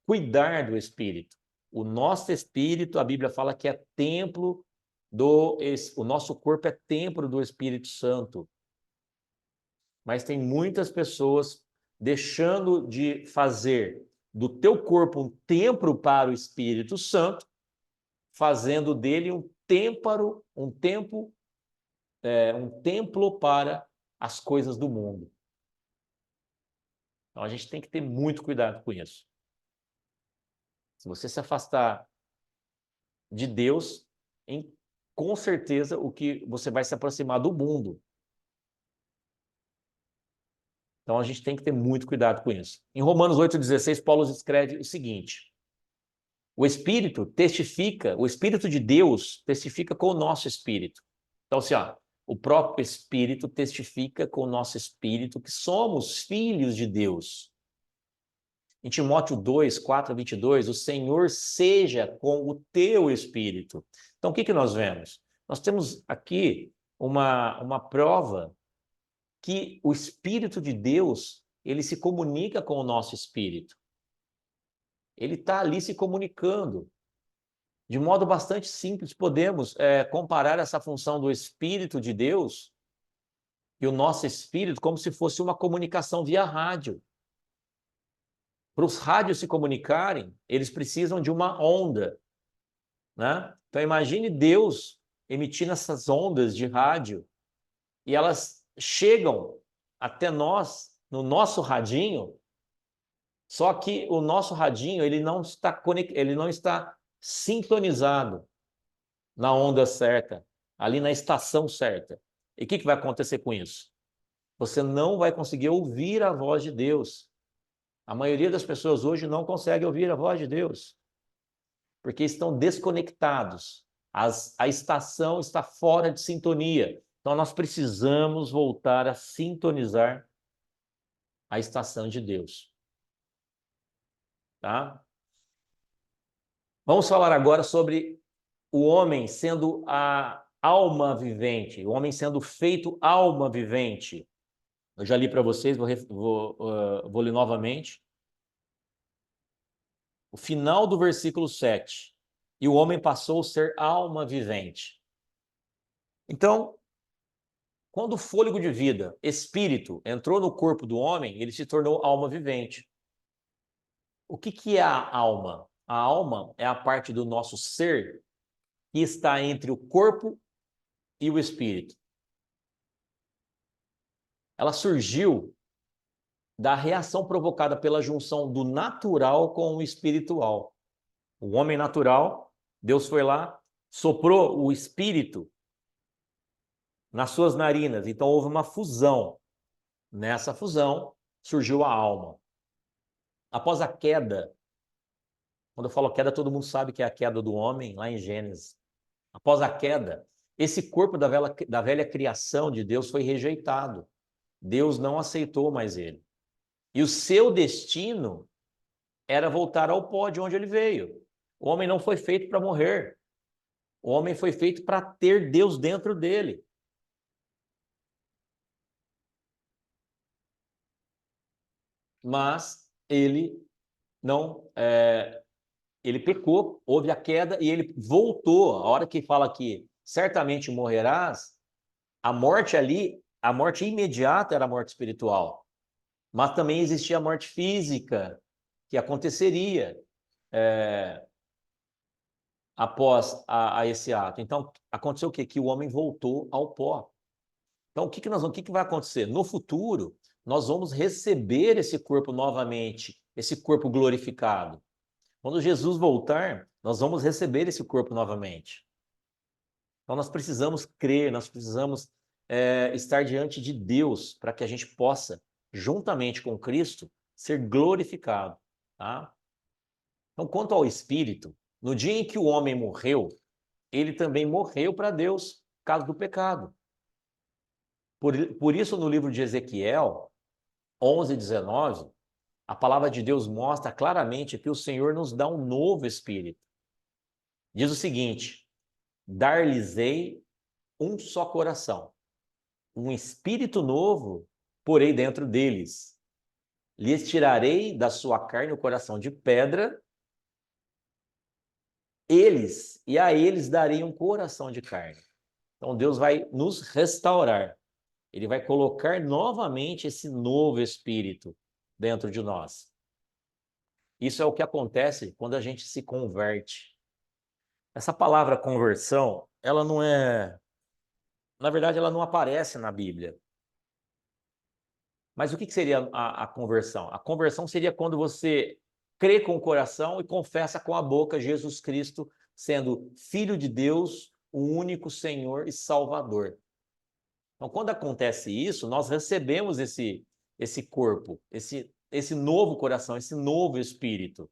cuidar do espírito. O nosso espírito, a Bíblia fala que é templo o nosso corpo é templo do Espírito Santo. Mas tem muitas pessoas deixando de fazer do teu corpo um templo para o Espírito Santo, fazendo dele um templo para as coisas do mundo. Então a gente tem que ter muito cuidado com isso. Se você se afastar de Deus, com certeza o que você vai se aproximar do mundo. Então a gente tem que ter muito cuidado com isso. Em Romanos 8,16, Paulo escreve o seguinte: o Espírito testifica, o Espírito de Deus testifica com o nosso espírito. Então, assim, ó, o próprio Espírito testifica com o nosso espírito que somos filhos de Deus. Em Timóteo 2, 4-22, o Senhor seja com o teu espírito. Então, o que nós vemos? Nós temos aqui uma prova que o Espírito de Deus, ele se comunica com o nosso espírito. Ele está ali se comunicando. De modo bastante simples, podemos comparar essa função do Espírito de Deus e o nosso espírito como se fosse uma comunicação via rádio. Para os rádios se comunicarem, eles precisam de uma onda, né? Então imagine Deus emitindo essas ondas de rádio e elas chegam até nós, no nosso radinho, só que o nosso radinho ele não está sintonizado na onda certa, ali na estação certa. E o que vai acontecer com isso? Você não vai conseguir ouvir a voz de Deus. A maioria das pessoas hoje não consegue ouvir a voz de Deus, porque estão desconectados. A estação está fora de sintonia. Então nós precisamos voltar a sintonizar a estação de Deus. Tá? Vamos falar agora sobre o homem sendo a alma vivente, o homem sendo feito alma vivente. Eu já li para vocês, vou ler novamente. O final do versículo 7. E o homem passou a ser alma vivente. Então, quando o fôlego de vida, espírito, entrou no corpo do homem, ele se tornou alma vivente. O que é a alma? A alma é a parte do nosso ser que está entre o corpo e o espírito. Ela surgiu da reação provocada pela junção do natural com o espiritual. O homem natural, Deus foi lá, soprou o espírito nas suas narinas, então houve uma fusão. Nessa fusão surgiu a alma. Após a queda, quando eu falo queda, todo mundo sabe que é a queda do homem, lá em Gênesis. Após a queda, esse corpo da velha criação de Deus foi rejeitado. Deus não aceitou mais ele. E o seu destino era voltar ao pó de onde ele veio. O homem não foi feito para morrer. O homem foi feito para ter Deus dentro dele. Mas ele não... ele pecou, houve a queda e ele voltou. A hora que fala que certamente morrerás, a morte ali, a morte imediata era a morte espiritual. Mas também existia a morte física, que aconteceria após a esse ato. Então, aconteceu o quê? Que o homem voltou ao pó. Então, o que vai acontecer? No futuro, nós vamos receber esse corpo novamente, esse corpo glorificado. Quando Jesus voltar, nós vamos receber esse corpo novamente. Então, nós precisamos crer, nós precisamos estar diante de Deus para que a gente possa, juntamente com Cristo, ser glorificado. Tá? Então, quanto ao Espírito, no dia em que o homem morreu, ele também morreu para Deus, por causa do pecado. Por isso, no livro de Ezequiel 11:19, a palavra de Deus mostra claramente que o Senhor nos dá um novo espírito. Diz o seguinte: dar-lhes-ei um só coração, um espírito novo porei dentro deles. Lhes tirarei da sua carne o coração de pedra, e a eles darei um coração de carne. Então Deus vai nos restaurar. Ele vai colocar novamente esse novo espírito dentro de nós. Isso é o que acontece quando a gente se converte. Essa palavra conversão, ela não é... Na verdade, ela não aparece na Bíblia. Mas o que seria a conversão? A conversão seria quando você crê com o coração e confessa com a boca Jesus Cristo sendo Filho de Deus, o único Senhor e Salvador. Então, quando acontece isso, nós recebemos esse corpo, esse novo coração, esse novo espírito.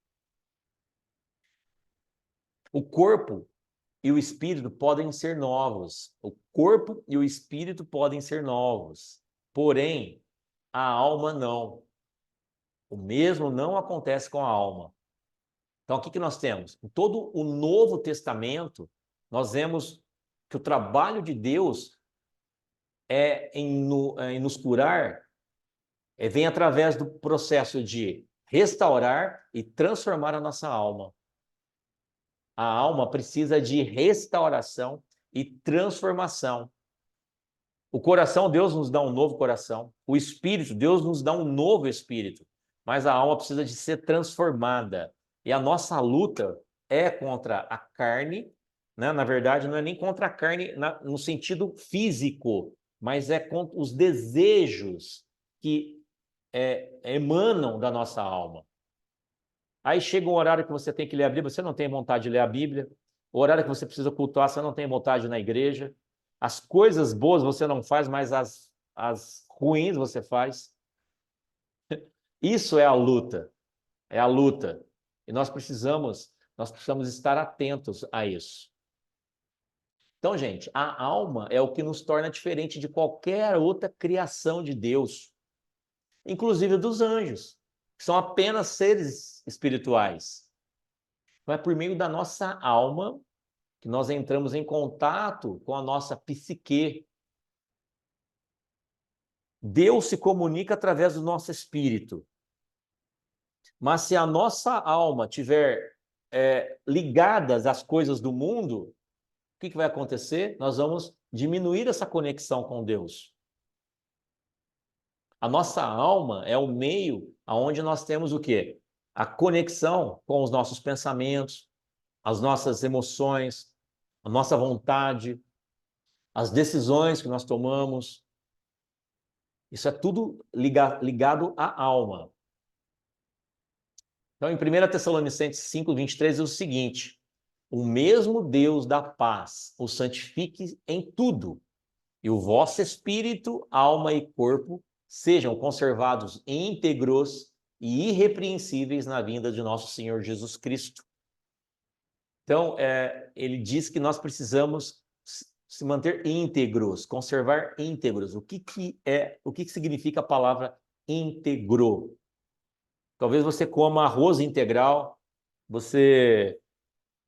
O corpo e o espírito podem ser novos. O corpo e o espírito podem ser novos. Porém, a alma não. O mesmo não acontece com a alma. Então, o que nós temos? Em todo o Novo Testamento, nós vemos que o trabalho de Deus em nos curar, vem através do processo de restaurar e transformar a nossa alma. A alma precisa de restauração e transformação. O coração, Deus nos dá um novo coração. O espírito, Deus nos dá um novo espírito. Mas a alma precisa de ser transformada. E a nossa luta é contra a carne, né? Na verdade, não é nem contra a carne no sentido físico, mas é contra os desejos que emanam da nossa alma. Aí chega um horário que você tem que ler a Bíblia, você não tem vontade de ler a Bíblia. O horário que você precisa cultuar, você não tem vontade de ir na igreja. As coisas boas você não faz, mas as ruins você faz. Isso é a luta. É a luta. E nós precisamos estar atentos a isso. Então, gente, a alma é o que nos torna diferente de qualquer outra criação de Deus, inclusive dos anjos, que são apenas seres espirituais. Então, é por meio da nossa alma que nós entramos em contato com a nossa psique. Deus se comunica através do nosso espírito. Mas se a nossa alma estiver ligada às coisas do mundo, o que vai acontecer? Nós vamos diminuir essa conexão com Deus. A nossa alma é o meio onde nós temos o quê? A conexão com os nossos pensamentos, as nossas emoções, a nossa vontade, as decisões que nós tomamos. Isso é tudo ligado à alma. Então, em 1 Tessalonicenses 5, 23, diz o seguinte: o mesmo Deus da paz o santifique em tudo, e o vosso espírito, alma e corpo sejam conservados íntegros e irrepreensíveis na vinda de nosso Senhor Jesus Cristo. Então, ele diz que nós precisamos se manter íntegros, conservar íntegros. O que significa a palavra íntegro? Talvez você coma arroz integral, você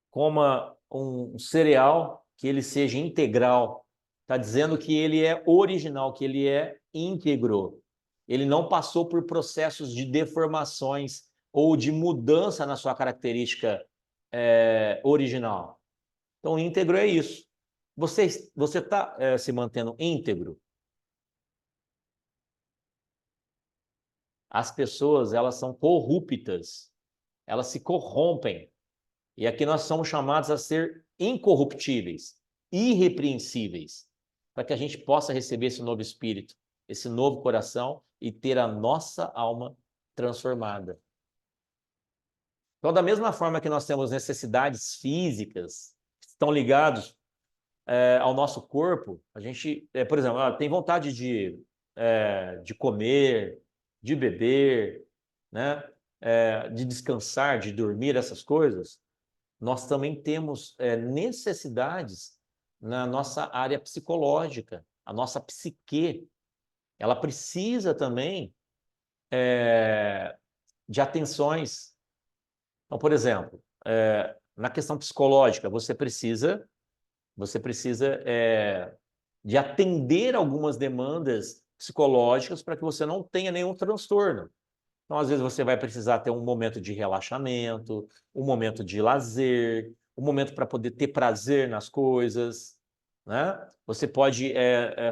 coma um cereal que ele seja integral. Está dizendo que ele é original, que ele é íntegro. Ele não passou por processos de deformações ou de mudança na sua característica original. Então, íntegro é isso. Você está se mantendo íntegro? As pessoas, elas são corruptas, elas se corrompem. E aqui nós somos chamados a ser incorruptíveis, irrepreensíveis, para que a gente possa receber esse novo espírito, esse novo coração e ter a nossa alma transformada. Então, da mesma forma que nós temos necessidades físicas que estão ligadas ao nosso corpo, a gente, por exemplo, tem vontade de comer, de beber, né? De descansar, de dormir, essas coisas. Nós também temos necessidades na nossa área psicológica, a nossa psique. Ela precisa também de atenções. Então, por exemplo, na questão psicológica, você precisa de atender algumas demandas psicológicas para que você não tenha nenhum transtorno. Então, às vezes, você vai precisar ter um momento de relaxamento, um momento de lazer, um momento para poder ter prazer nas coisas, né? Você pode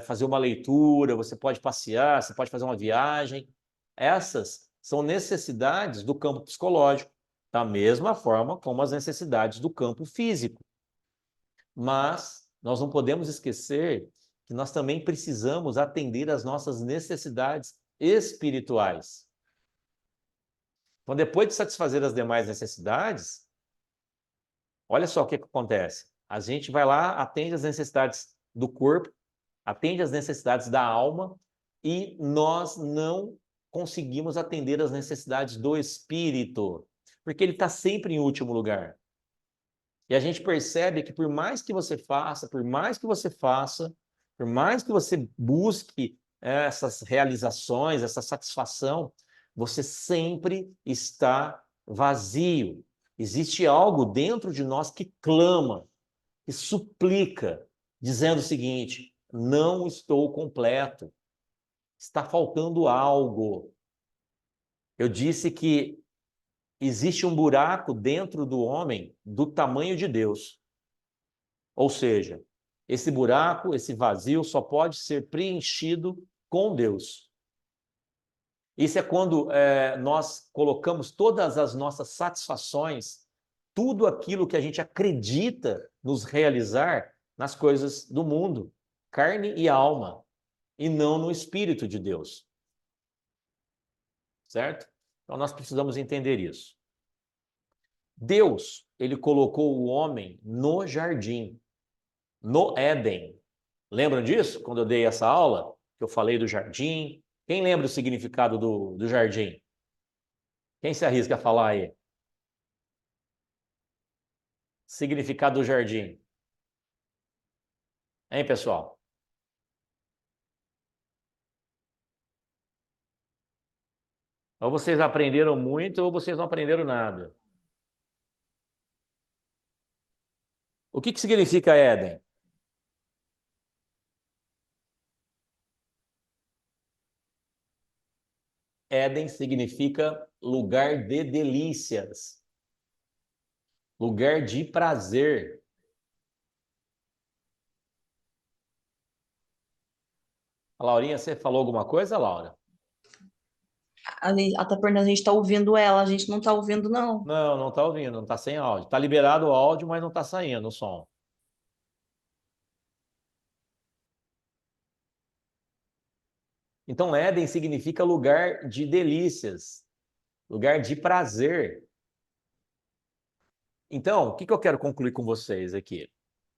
fazer uma leitura, você pode passear, você pode fazer uma viagem. Essas são necessidades do campo psicológico, da mesma forma como as necessidades do campo físico. Mas nós não podemos esquecer que nós também precisamos atender às nossas necessidades espirituais. Então, depois de satisfazer as demais necessidades, Olha só o que acontece. A gente vai lá, atende as necessidades do corpo, atende as necessidades da alma, e nós não conseguimos atender as necessidades do espírito, porque ele está sempre em último lugar. E a gente percebe que por mais que você faça, por mais que você faça, por mais que você busque essas realizações, essa satisfação, você sempre está vazio. Existe algo dentro de nós que clama, que suplica, dizendo o seguinte: não estou completo, está faltando algo. Eu disse que existe um buraco dentro do homem do tamanho de Deus. Ou seja, esse buraco, esse vazio só pode ser preenchido com Deus. Isso é quando nós colocamos todas as nossas satisfações, tudo aquilo que a gente acredita nos realizar nas coisas do mundo, carne e alma, e não no Espírito de Deus. Certo? Então nós precisamos entender isso. Deus, ele colocou o homem no jardim, no Éden. Lembram disso? Quando eu dei essa aula, que eu falei do jardim. Quem lembra o significado do jardim? Quem se arrisca a falar aí? Significado do jardim. Hein, pessoal? Ou vocês aprenderam muito ou vocês não aprenderam nada. O que significa Éden? Éden significa lugar de delícias, lugar de prazer. A Laurinha, você falou alguma coisa, Laura? Ela tá perguntando, a gente tá ouvindo ela, a gente não tá ouvindo, não. Não, não está ouvindo, não está sem áudio. Está liberado o áudio, mas não está saindo o som. Então, Éden significa lugar de delícias, lugar de prazer. Então, o que eu quero concluir com vocês aqui?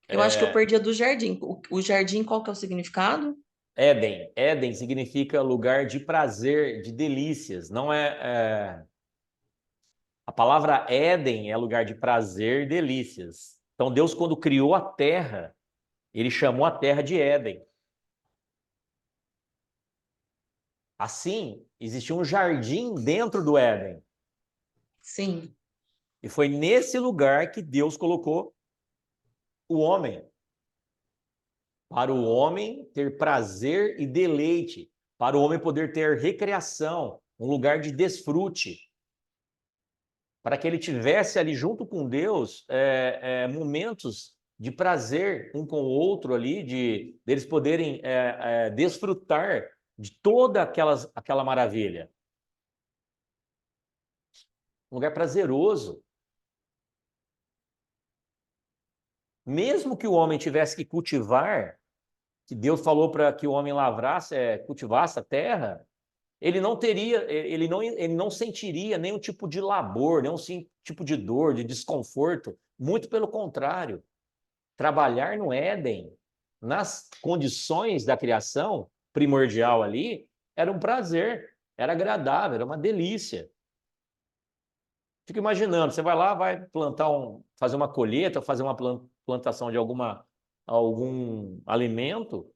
Eu acho que eu perdi a do jardim. O jardim, qual que é o significado? Éden. Éden significa lugar de prazer, de delícias. Não é... A palavra Éden é lugar de prazer e delícias. Então, Deus, quando criou a terra, ele chamou a terra de Éden. Assim, existia um jardim dentro do Éden. Sim. E foi nesse lugar que Deus colocou o homem. Para o homem ter prazer e deleite. Para o homem poder ter recreação, um lugar de desfrute. Para que ele tivesse ali junto com Deus momentos de prazer um com o outro ali, de eles poderem desfrutar de toda aquela maravilha. Um lugar prazeroso. Mesmo que o homem tivesse que cultivar, que Deus falou para que o homem lavrasse, cultivasse a terra, ele não teria, ele não sentiria nenhum tipo de labor, nenhum tipo de dor, de desconforto. Muito pelo contrário. Trabalhar no Éden, nas condições da criação primordial ali, era um prazer, era agradável, era uma delícia. Fica imaginando, você vai lá, vai plantar fazer uma colheita, fazer uma plantação de algum alimento,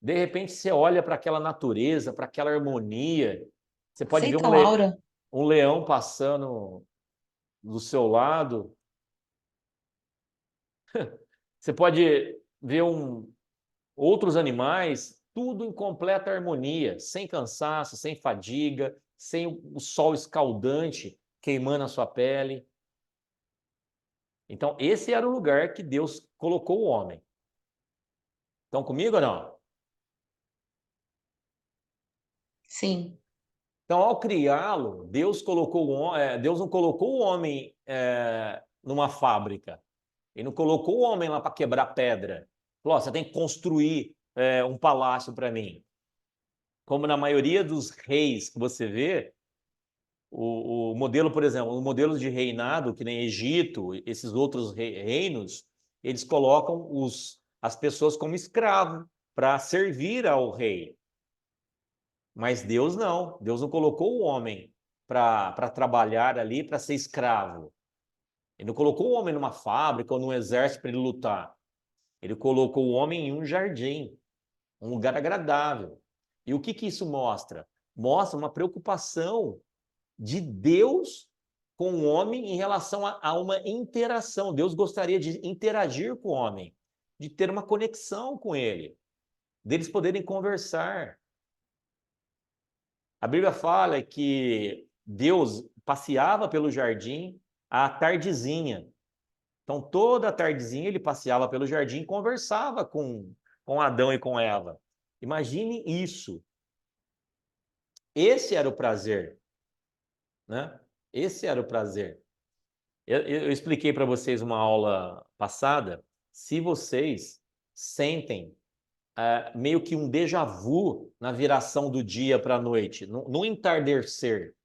de repente você olha para aquela natureza, para aquela harmonia, você pode ver Aceita, Laura. um leão passando do seu lado, você pode ver outros animais, tudo em completa harmonia, sem cansaço, sem fadiga, sem o sol escaldante queimando a sua pele. Então, esse era o lugar que Deus colocou o homem. Estão comigo ou não? Sim. Então, ao criá-lo, Deus não colocou o homem numa fábrica. Ele não colocou o homem lá para quebrar pedra. Falou: você tem que construir um palácio para mim. Como na maioria dos reis que você vê, o modelo, por exemplo, o modelo de reinado, que nem Egito, esses outros reinos, eles colocam as pessoas como escravo para servir ao rei. Mas Deus não. Deus não colocou o homem para trabalhar ali, para ser escravo. Ele não colocou o homem numa fábrica ou num exército para ele lutar. Ele colocou o homem em um jardim, um lugar agradável. E o que isso mostra? Mostra uma preocupação de Deus com o homem em relação a uma interação. Deus gostaria de interagir com o homem, de ter uma conexão com ele, deles poderem conversar. A Bíblia fala que Deus passeava pelo jardim à tardezinha. Então, toda a tardezinha ele passeava pelo jardim e conversava com Adão e com Eva. Imagine isso. Esse era o prazer, né? Esse era o prazer. Eu expliquei para vocês uma aula passada, se vocês sentem meio que um déjà vu na viração do dia para a noite, no entardecer,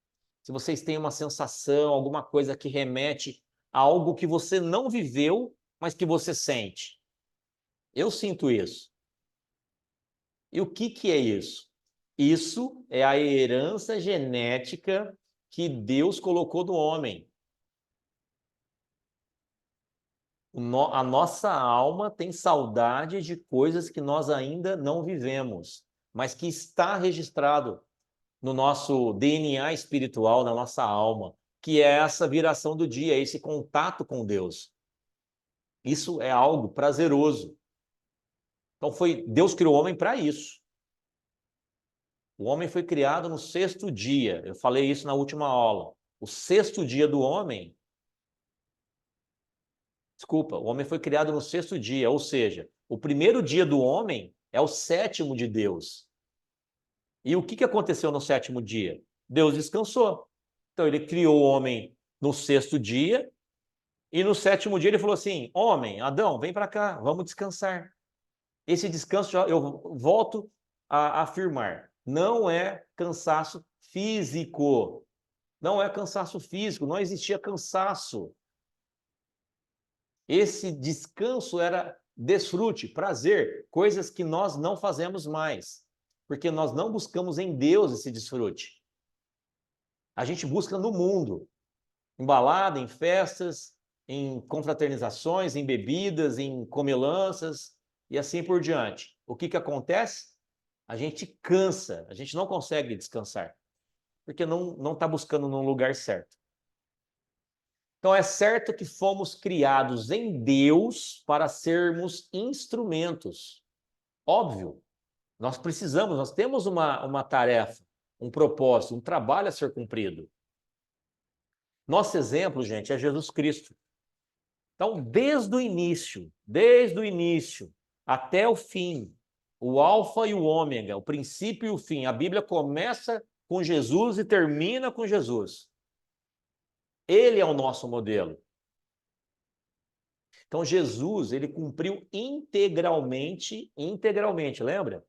se vocês têm uma sensação, alguma coisa que remete a algo que você não viveu, mas que você sente. Eu sinto isso. E o que é isso? Isso é a herança genética que Deus colocou no homem. A nossa alma tem saudade de coisas que nós ainda não vivemos, mas que está registrado no nosso DNA espiritual, na nossa alma, que é essa viração do dia, esse contato com Deus. Isso é algo prazeroso. Então Deus criou o homem para isso. O homem foi criado no 6º dia. Eu falei isso na última aula. O 6º dia do homem... Desculpa, o homem foi criado no 6º dia, ou seja, o primeiro dia do homem é o 7º de Deus. E o que aconteceu no 7º dia? Deus descansou. Então ele criou o homem no 6º dia, e no 7º dia ele falou assim: homem, Adão, vem para cá, vamos descansar. Esse descanso, eu volto a afirmar, não é cansaço físico. Não é cansaço físico, não existia cansaço. Esse descanso era desfrute, prazer, coisas que nós não fazemos mais, porque nós não buscamos em Deus esse desfrute. A gente busca no mundo, em balada, em festas, em confraternizações, em bebidas, em comilanças e assim por diante. O que acontece? A gente cansa, a gente não consegue descansar, porque não está buscando num lugar certo. Então é certo que fomos criados em Deus para sermos instrumentos. Óbvio, nós precisamos, nós temos uma tarefa, um propósito, um trabalho a ser cumprido. Nosso exemplo, gente, é Jesus Cristo. Então, desde o início até o fim, o alfa e o ômega, o princípio e o fim, a Bíblia começa com Jesus e termina com Jesus. Ele é o nosso modelo. Então, Jesus, ele cumpriu integralmente, lembra?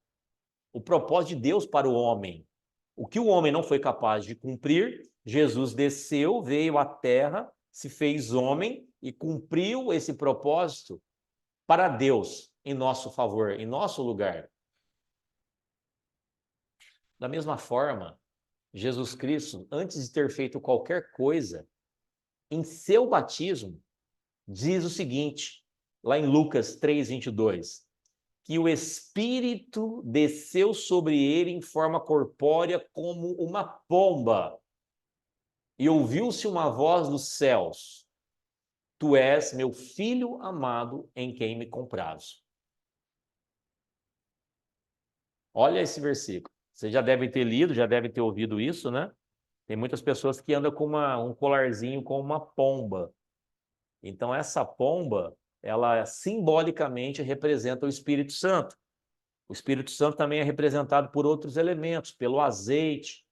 O propósito de Deus para o homem. O que o homem não foi capaz de cumprir, Jesus desceu, veio à terra, se fez homem e cumpriu esse propósito para Deus, em nosso favor, em nosso lugar. Da mesma forma, Jesus Cristo, antes de ter feito qualquer coisa, em seu batismo, diz o seguinte, lá em Lucas 3:22, que o Espírito desceu sobre ele em forma corpórea como uma pomba, e ouviu-se uma voz dos céus: Tu és meu filho amado, em quem me comprazo. Olha esse versículo. Vocês já devem ter lido, já devem ter ouvido isso, né? Tem muitas pessoas que andam com um colarzinho com uma pomba. Então, essa pomba, ela simbolicamente representa o Espírito Santo. O Espírito Santo também é representado por outros elementos, pelo azeite,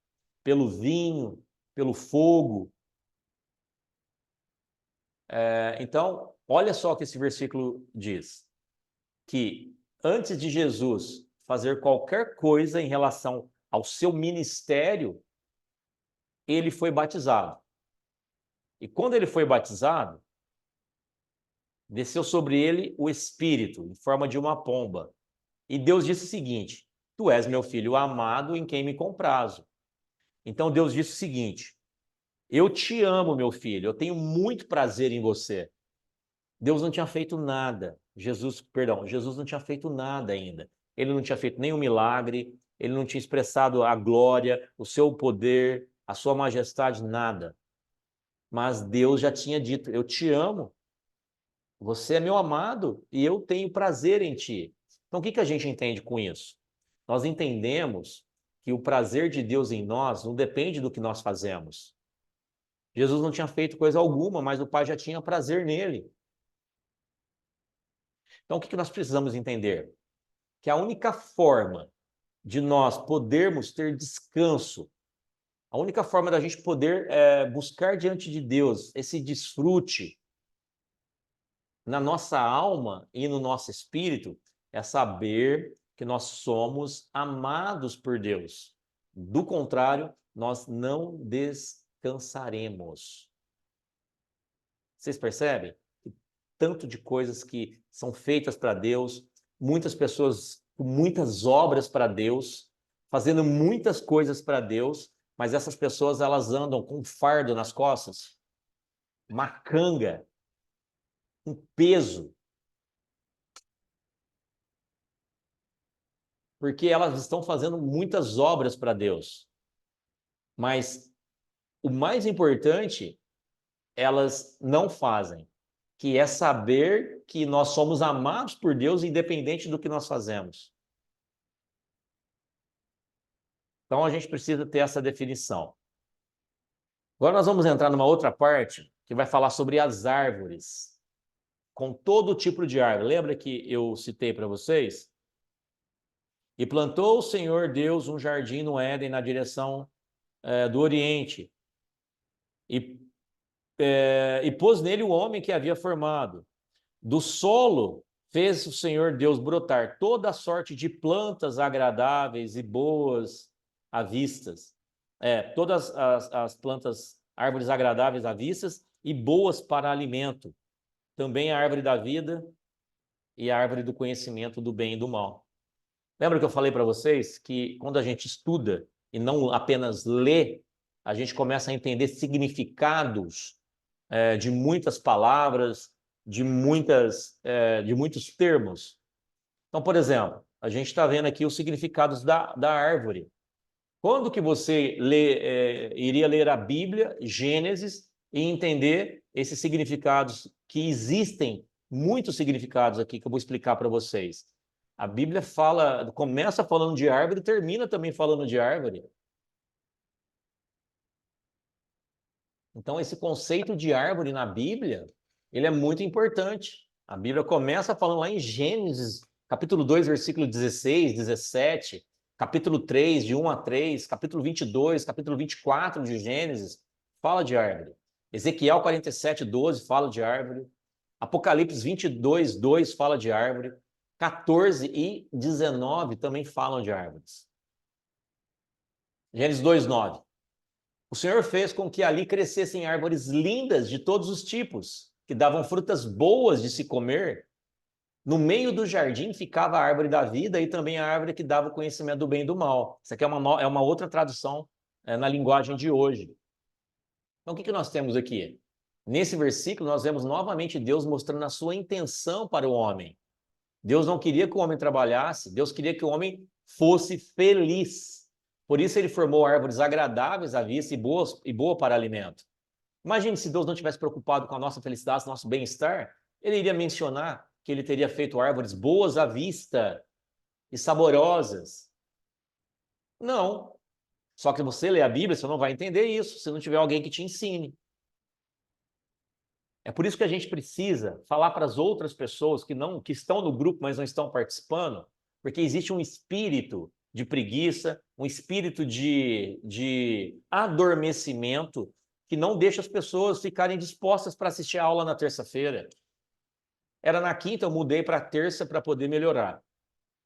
pelo vinho, pelo fogo. Então, olha só o que esse versículo diz, que antes de Jesus fazer qualquer coisa em relação ao seu ministério, ele foi batizado. E quando ele foi batizado, desceu sobre ele o Espírito, em forma de uma pomba. E Deus disse o seguinte: tu és meu filho amado, em quem me comprazo. Então Deus disse o seguinte: eu te amo, meu filho, eu tenho muito prazer em você. Deus não tinha feito nada. Jesus não tinha feito nada ainda. Ele não tinha feito nenhum milagre, ele não tinha expressado a glória, o seu poder, a sua majestade, nada. Mas Deus já tinha dito: eu te amo, você é meu amado e eu tenho prazer em ti. Então, o que a gente entende com isso? Nós entendemos que o prazer de Deus em nós não depende do que nós fazemos. Jesus não tinha feito coisa alguma, mas o Pai já tinha prazer nele. Então, o que nós precisamos entender? Que a única forma de nós podermos ter descanso, a única forma da gente poder buscar diante de Deus esse desfrute na nossa alma e no nosso espírito, é saber que nós somos amados por Deus. Do contrário, nós não descansaremos. Vocês percebem? Tanto de coisas que são feitas para Deus, muitas pessoas com muitas obras para Deus, fazendo muitas coisas para Deus, mas essas pessoas elas andam com um fardo nas costas, uma canga, um peso, porque elas estão fazendo muitas obras para Deus. Mas o mais importante, elas não fazem, que é saber que nós somos amados por Deus independente do que nós fazemos. Então a gente precisa ter essa definição. Agora nós vamos entrar numa outra parte que vai falar sobre as árvores, com todo tipo de árvore. Lembra que eu citei para vocês? E plantou o Senhor Deus um jardim no Éden na direção do Oriente, e pôs nele o homem que havia formado. Do solo fez o Senhor Deus brotar toda a sorte de plantas agradáveis e boas à vistas. Todas as plantas, árvores agradáveis à vistas e boas para alimento. Também a árvore da vida e a árvore do conhecimento do bem e do mal. Lembra que eu falei para vocês que quando a gente estuda e não apenas lê, a gente começa a entender significados de muitas palavras, de muitos termos. Então, por exemplo, a gente está vendo aqui os significados da árvore. Quando que você iria ler a Bíblia, Gênesis, e entender esses significados, que existem muitos significados aqui que eu vou explicar para vocês. A Bíblia começa falando de árvore e termina também falando de árvore. Então, esse conceito de árvore na Bíblia, ele é muito importante. A Bíblia começa falando lá em Gênesis, capítulo 2, versículo 16, 17, capítulo 3, de 1 a 3, capítulo 22, capítulo 24 de Gênesis, fala de árvore. Ezequiel 47, 12 fala de árvore. Apocalipse 22, 2 fala de árvore. 14 e 19 também falam de árvores. Gênesis 2, 9. O Senhor fez com que ali crescessem árvores lindas de todos os tipos, que davam frutas boas de se comer. No meio do jardim ficava a árvore da vida e também a árvore que dava o conhecimento do bem e do mal. Isso aqui é uma outra tradução na linguagem de hoje. Então, o que nós temos aqui? Nesse versículo, nós vemos novamente Deus mostrando a sua intenção para o homem. Deus não queria que o homem trabalhasse, Deus queria que o homem fosse feliz. Por isso ele formou árvores agradáveis à vista e boa para alimento. Imagine se Deus não tivesse preocupado com a nossa felicidade, nosso bem-estar, ele iria mencionar que ele teria feito árvores boas à vista e saborosas. Não. Só que você lê a Bíblia, você não vai entender isso, se não tiver alguém que te ensine. É por isso que a gente precisa falar para as outras pessoas que estão no grupo, mas não estão participando, porque existe um espírito de preguiça, um espírito de adormecimento que não deixa as pessoas ficarem dispostas para assistir a aula na terça-feira. Era na quinta, eu mudei para terça para poder melhorar.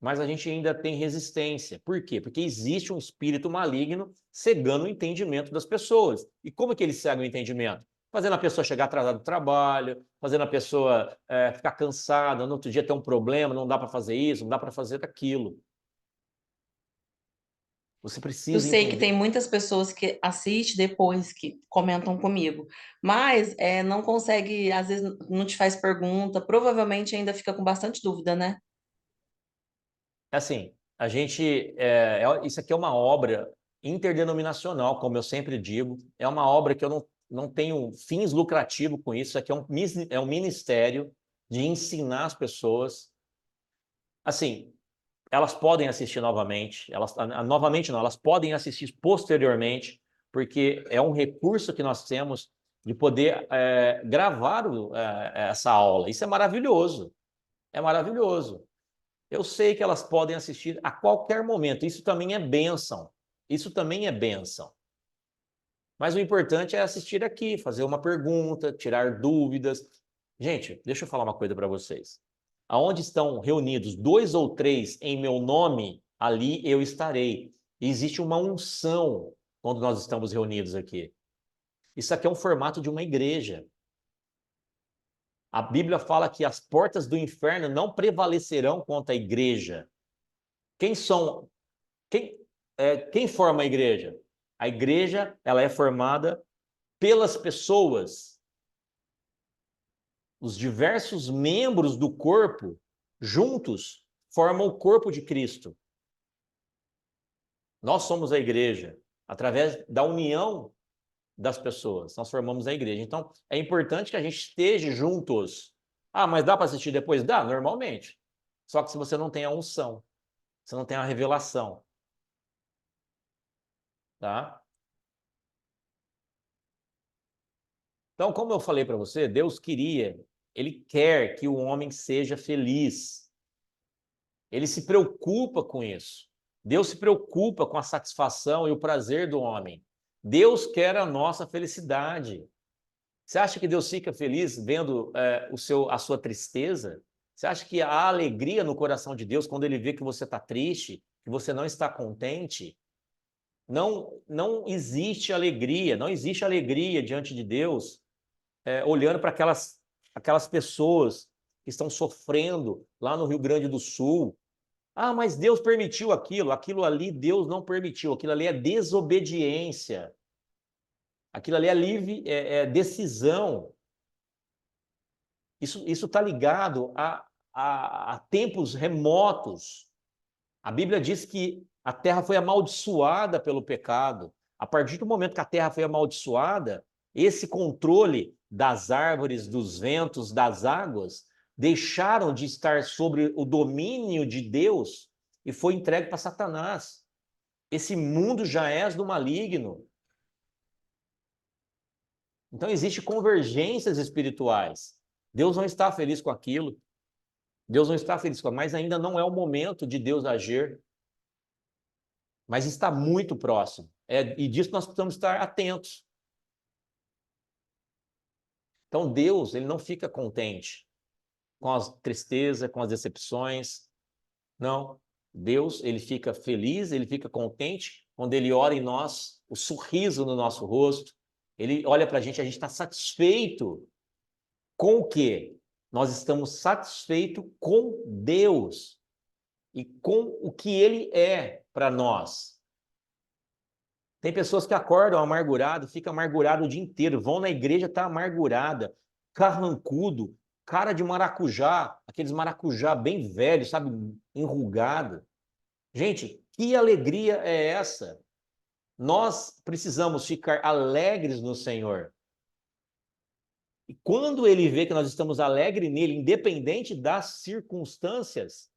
mas a gente ainda tem resistência. Por quê? Porque existe um espírito maligno cegando o entendimento das pessoas. E como que ele cega o entendimento? Fazendo a pessoa chegar atrasada do trabalho, fazendo a pessoa ficar cansada, no outro dia ter um problema, não dá para fazer isso, não dá para fazer aquilo. Você Eu precisa sei que tem entender. muitas pessoas que assistem depois, que comentam comigo, mas não consegue, às vezes não te faz pergunta, provavelmente ainda fica com bastante dúvida, né? Assim, a gente, isso aqui é uma obra interdenominacional, como eu sempre digo, é uma obra que eu não tenho fins lucrativos com isso aqui é um ministério de ensinar as pessoas. Assim, elas podem assistir novamente, novamente não, elas podem assistir posteriormente, porque é um recurso que nós temos de poder gravar essa aula. Isso é maravilhoso, é maravilhoso. Eu sei que elas podem assistir a qualquer momento. Isso também é bênção. Isso também é bênção. Mas o importante é assistir aqui, fazer uma pergunta, tirar dúvidas. Gente, deixa eu falar uma coisa para vocês. Aonde estão reunidos 2 ou 3 em meu nome, ali eu estarei. E existe uma unção quando nós estamos reunidos aqui. Isso aqui é um formato de uma igreja. A Bíblia fala que as portas do inferno não prevalecerão contra a igreja. Quem são quem forma a igreja? A igreja, ela é formada pelas pessoas. Os diversos membros do corpo, juntos, formam o corpo de Cristo. Nós somos a igreja. Através da união das pessoas, nós formamos a igreja. Então, é importante que a gente esteja juntos. Ah, mas dá para assistir depois? Dá, normalmente. Só que se você não tem a unção, você não tem a revelação. Tá? Então, como eu falei para você, Deus Ele quer que o homem seja feliz. Ele se preocupa com isso. Deus se preocupa com a satisfação e o prazer do homem. Deus quer a nossa felicidade. Você acha que Deus fica feliz vendo a sua tristeza? Você acha que há alegria no coração de Deus quando Ele vê que você está triste, que você não está contente? Não existe alegria, não existe alegria diante de Deus olhando para aquelas pessoas que estão sofrendo lá no Rio Grande do Sul. Ah, mas Deus permitiu aquilo ali Deus não permitiu, aquilo ali é desobediência, aquilo ali é livre, decisão. Isso está ligado a tempos remotos. A Bíblia diz que a terra foi amaldiçoada pelo pecado. A partir do momento que a terra foi amaldiçoada, esse controle das árvores, dos ventos, das águas, deixaram de estar sobre o domínio de Deus e foi entregue para Satanás. Esse mundo já é do maligno. Então, existem convergências espirituais. Deus não está feliz com aquilo. Deus não está feliz com aquilo, mas ainda não é o momento de Deus agir. Mas está muito próximo. E disso nós precisamos estar atentos. Então, Deus, ele não fica contente com as tristezas, com as decepções. Não. Deus, ele fica feliz, ele fica contente quando ele olha em nós, o sorriso no nosso rosto. Ele olha para a gente está satisfeito com o quê? Nós estamos satisfeitos com Deus e com o que ele é para nós. Tem pessoas que acordam amargurado, ficam amargurado o dia inteiro, vão na igreja, tá amargurada, carrancudo, cara de maracujá, aqueles maracujá bem velhos, sabe, enrugado. Gente, que alegria é essa? Nós precisamos ficar alegres no Senhor. E quando ele vê que nós estamos alegres nele, independente das circunstâncias,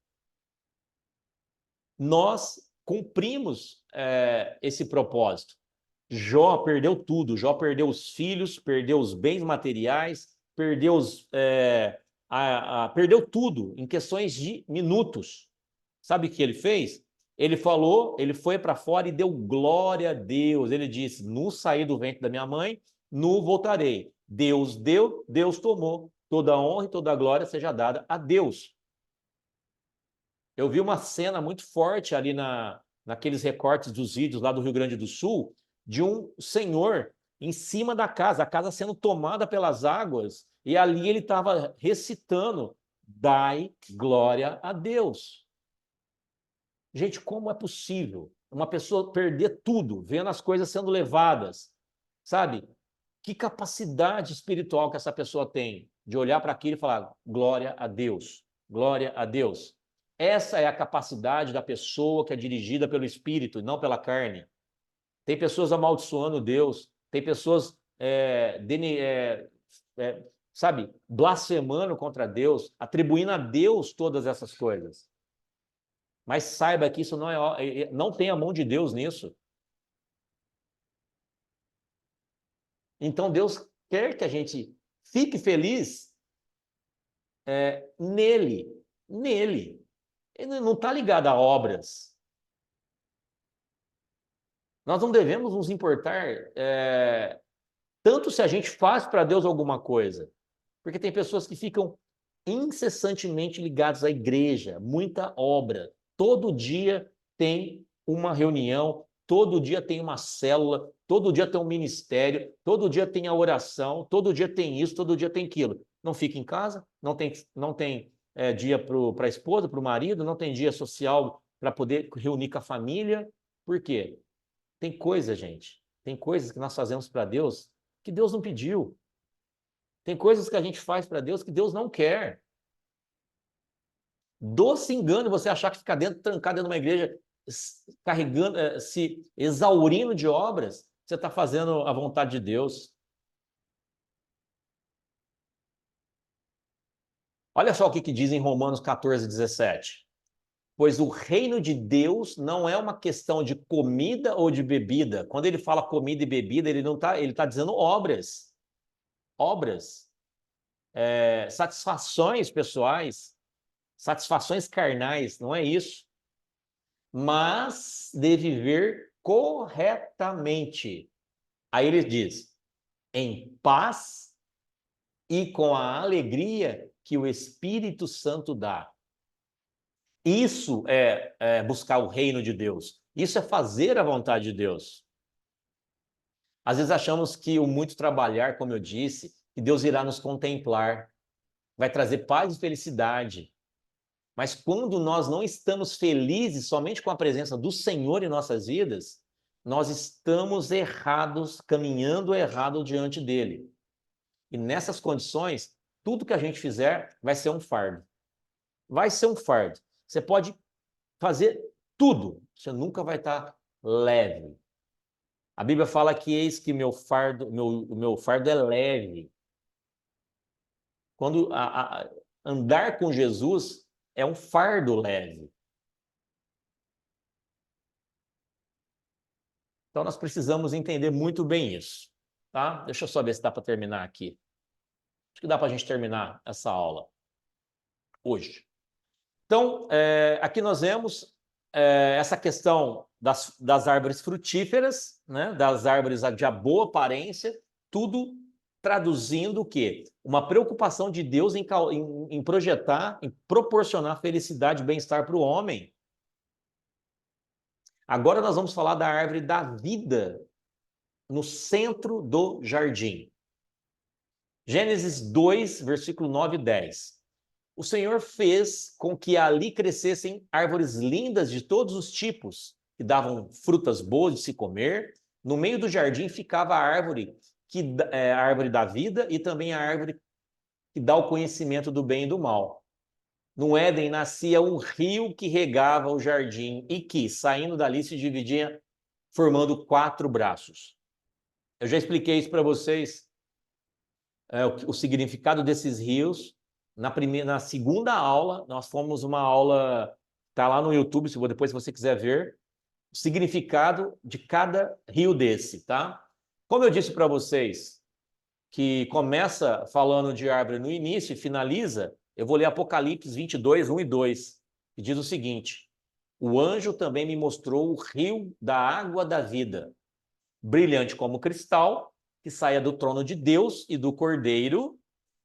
nós cumprimos esse propósito. Jó perdeu tudo. Jó perdeu os filhos, perdeu os bens materiais, perdeu perdeu tudo em questões de minutos. Sabe o que ele fez? Ele falou, ele foi para fora e deu glória a Deus. Ele disse: "Nu saí do ventre da minha mãe, nu voltarei. Deus deu, Deus tomou. Toda a honra e toda a glória seja dada a Deus." Eu vi uma cena muito forte ali naqueles recortes dos vídeos lá do Rio Grande do Sul, de um senhor em cima da casa, a casa sendo tomada pelas águas, e ali ele estava recitando: dai glória a Deus. Gente, como é possível uma pessoa perder tudo, vendo as coisas sendo levadas, sabe? Que capacidade espiritual que essa pessoa tem de olhar para aquilo e falar: glória a Deus, glória a Deus. Essa é a capacidade da pessoa que é dirigida pelo Espírito e não pela carne. Tem pessoas amaldiçoando Deus, tem pessoas, sabe, blasfemando contra Deus, atribuindo a Deus todas essas coisas. Mas saiba que isso não tem a mão de Deus nisso. Então Deus quer que a gente fique feliz nele. Ele não está ligado a obras. Nós não devemos nos importar tanto se a gente faz para Deus alguma coisa. Porque tem pessoas que ficam incessantemente ligadas à igreja, muita obra. Todo dia tem uma reunião, todo dia tem uma célula, todo dia tem um ministério, todo dia tem a oração, todo dia tem isso, todo dia tem aquilo. Não fica em casa, não tem dia para a esposa, para o marido, não tem dia social para poder reunir com a família. Por quê? Tem coisa, gente, tem coisas que nós fazemos para Deus que Deus não pediu. Tem coisas que a gente faz para Deus que Deus não quer. Doce engano você achar que ficar trancado dentro de uma igreja, carregando, se exaurindo de obras, você está fazendo a vontade de Deus. Olha só o que diz em Romanos 14, 17. Pois o reino de Deus não é uma questão de comida ou de bebida. Quando ele fala comida e bebida, ele está dizendo obras. Obras. Satisfações pessoais. Satisfações carnais, não é isso. Mas de viver corretamente. Aí ele diz: em paz e com a alegria que o Espírito Santo dá. Isso é buscar o reino de Deus. Isso é fazer a vontade de Deus. Às vezes achamos que o muito trabalhar, como eu disse, que Deus irá nos contemplar, vai trazer paz e felicidade. Mas quando nós não estamos felizes somente com a presença do Senhor em nossas vidas, nós estamos errados, caminhando errado diante dele. E nessas condições, tudo que a gente fizer vai ser um fardo. Vai ser um fardo. Você pode fazer tudo, você nunca vai estar leve. A Bíblia fala que eis que o meu fardo é leve. Quando andar com Jesus é um fardo leve. Então nós precisamos entender muito bem isso, tá? Deixa eu só ver se dá para terminar aqui. Acho que dá para a gente terminar essa aula hoje. Então, aqui nós vemos essa questão das árvores frutíferas, né? Das árvores de boa aparência, tudo traduzindo o quê? Uma preocupação de Deus em projetar, em proporcionar felicidade e bem-estar para o homem. Agora nós vamos falar da árvore da vida no centro do jardim. Gênesis 2, versículo 9 e 10. O Senhor fez com que ali crescessem árvores lindas de todos os tipos, que davam frutas boas de se comer. No meio do jardim ficava a árvore da vida e também a árvore que dá o conhecimento do bem e do mal. No Éden nascia um rio que regava o jardim e que, saindo dali, se dividia formando 4 braços. Eu já expliquei isso para vocês, o significado desses rios. Na segunda aula, nós fomos uma aula, está lá no YouTube, depois se você quiser ver, o significado de cada rio desse, tá? Como eu disse para vocês, que começa falando de árvore no início e finaliza, eu vou ler Apocalipse 22, 1 e 2, que diz o seguinte: o anjo também me mostrou o rio da água da vida, brilhante como cristal, que saia do trono de Deus e do Cordeiro,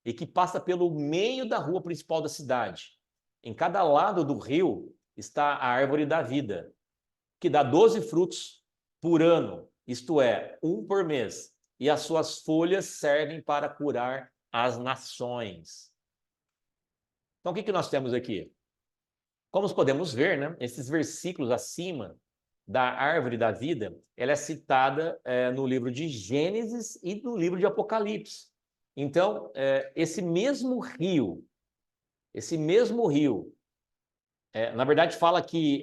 e que passa pelo meio da rua principal da cidade. Em cada lado do rio está a árvore da vida, que dá 12 frutos por ano, isto é, um por mês, e as suas folhas servem para curar as nações. Então, o que nós temos aqui? Como podemos ver, né, esses versículos acima da árvore da vida, ela é citada no livro de Gênesis e no livro de Apocalipse. Então, esse mesmo rio, na verdade fala que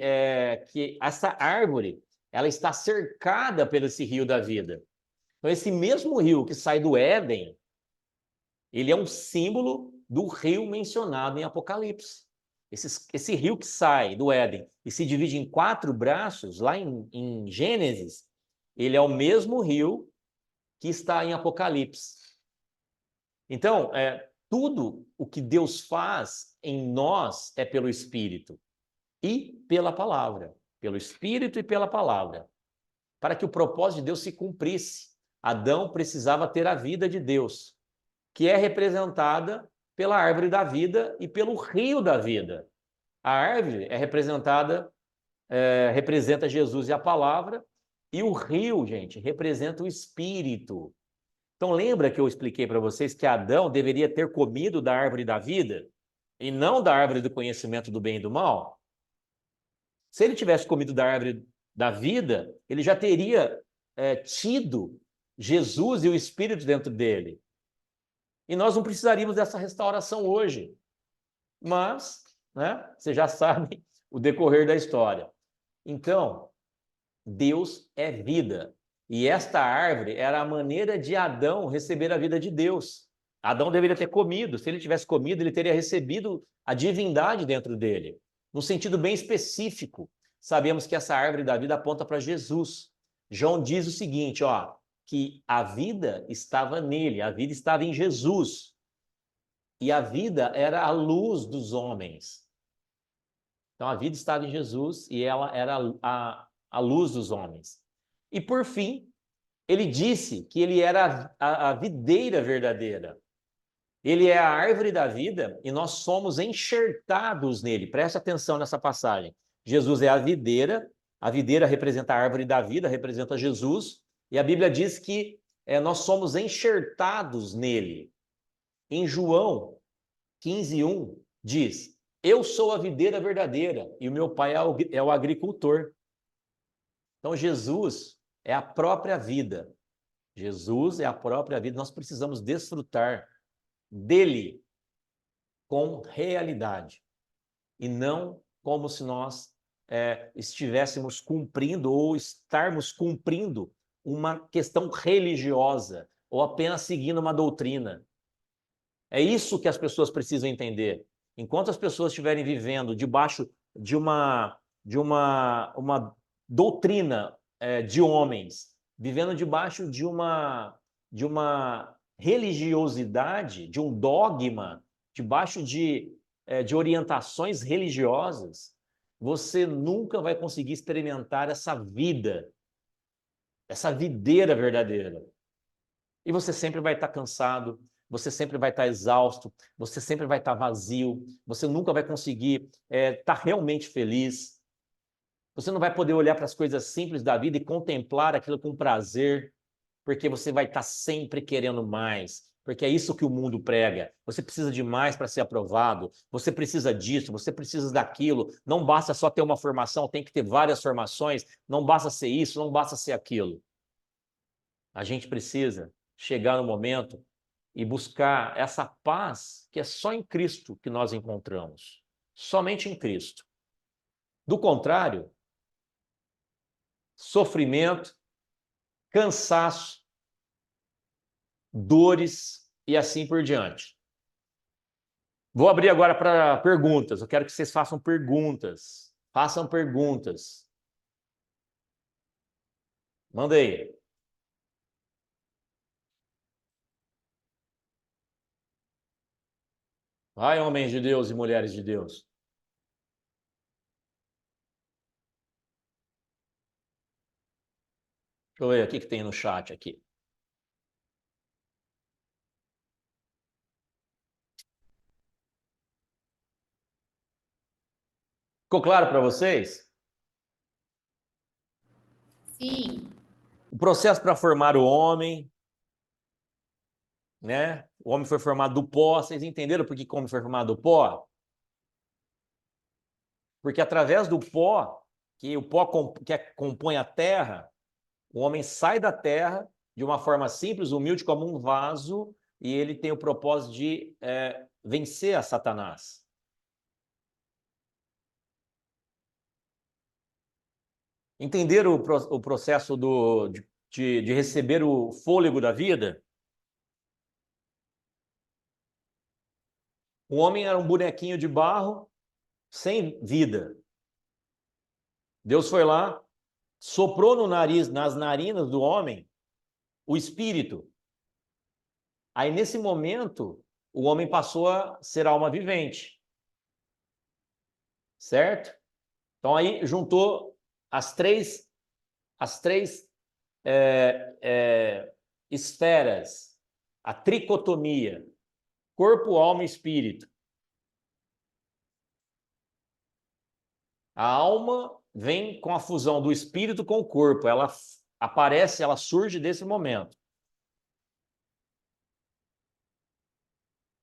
essa árvore, ela está cercada pelo esse rio da vida. Então, esse mesmo rio que sai do Éden, ele é um símbolo do rio mencionado em Apocalipse. Esse rio que sai do Éden e se divide em 4 braços, lá em Gênesis, ele é o mesmo rio que está em Apocalipse. Então, tudo o que Deus faz em nós é pelo Espírito e pela palavra. Pelo Espírito e pela palavra. Para que o propósito de Deus se cumprisse, Adão precisava ter a vida de Deus, que é representada pela árvore da vida e pelo rio da vida. A árvore representa Jesus e a palavra, e o rio, gente, representa o Espírito. Então lembra que eu expliquei para vocês que Adão deveria ter comido da árvore da vida e não da árvore do conhecimento do bem e do mal? Se ele tivesse comido da árvore da vida, ele já teria tido Jesus e o Espírito dentro dele. E nós não precisaríamos dessa restauração hoje. Mas, né, vocês já sabem o decorrer da história. Então, Deus é vida. E esta árvore era a maneira de Adão receber a vida de Deus. Adão deveria ter comido. Se ele tivesse comido, ele teria recebido a divindade dentro dele. Num sentido bem específico. Sabemos que essa árvore da vida aponta para Jesus. João diz o seguinte, que a vida estava nele, a vida estava em Jesus. E a vida era a luz dos homens. Então, a vida estava em Jesus e ela era a luz dos homens. E, por fim, ele disse que ele era a videira verdadeira. Ele é a árvore da vida e nós somos enxertados nele. Preste atenção nessa passagem. Jesus é a videira representa a árvore da vida, representa Jesus, e a Bíblia diz que nós somos enxertados nele. Em João 15:1 diz: eu sou a videira verdadeira e o meu pai é o agricultor. Então, Jesus é a própria vida. Jesus é a própria vida. Nós precisamos desfrutar dele com realidade e não como se nós estivéssemos cumprindo ou estarmos cumprindo uma questão religiosa ou apenas seguindo uma doutrina. É isso que as pessoas precisam entender. Enquanto as pessoas estiverem vivendo debaixo de uma doutrina de homens, vivendo debaixo de uma religiosidade, de um dogma, debaixo de orientações religiosas, você nunca vai conseguir experimentar essa vida, essa videira verdadeira. E você sempre vai estar cansado, você sempre vai estar exausto, você sempre vai estar vazio, você nunca vai conseguir estar realmente feliz. Você não vai poder olhar para as coisas simples da vida e contemplar aquilo com prazer, porque você vai estar sempre querendo mais, porque é isso que o mundo prega. Você precisa de mais para ser aprovado, você precisa disso, você precisa daquilo. Não basta só ter uma formação, tem que ter várias formações, não basta ser isso, não basta ser aquilo. A gente precisa chegar no momento e buscar essa paz que é só em Cristo que nós encontramos. Somente em Cristo. Do contrário, sofrimento, cansaço, dores e assim por diante. Vou abrir agora para perguntas. Eu quero que vocês façam perguntas. Façam perguntas. Manda aí. Vai, homens de Deus e mulheres de Deus. Deixa eu ver o que tem no chat aqui. Ficou claro para vocês? Sim. O processo para formar o homem, né? O homem foi formado do pó. Vocês entenderam por que o homem foi formado do pó? Porque através do pó, que o pó compõe a terra, o homem sai da terra de uma forma simples, humilde, como um vaso, e ele tem o propósito de vencer a Satanás. Entenderam o processo de receber o fôlego da vida? O homem era um bonequinho de barro sem vida. Deus foi lá, soprou no nariz, nas narinas do homem, o espírito. Aí, nesse momento, o homem passou a ser alma vivente. Certo? Então, aí juntou as três esferas, a tricotomia, corpo, alma e espírito. A alma vem com a fusão do espírito com o corpo, ela aparece, ela surge desse momento.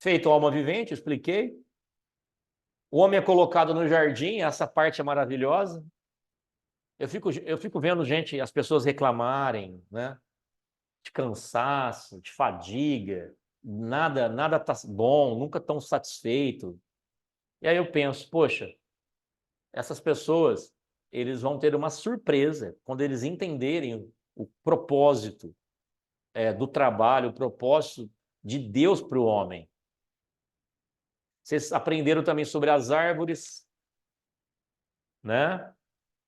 Feito a alma vivente, eu expliquei. O homem é colocado no jardim, essa parte é maravilhosa. Eu fico vendo as pessoas reclamarem, né? De cansaço, de fadiga, nada tá bom, nunca tão satisfeito. E aí eu penso, poxa, essas pessoas, eles vão ter uma surpresa quando eles entenderem o propósito do trabalho, o propósito de Deus para o homem. Vocês aprenderam também sobre as árvores, né?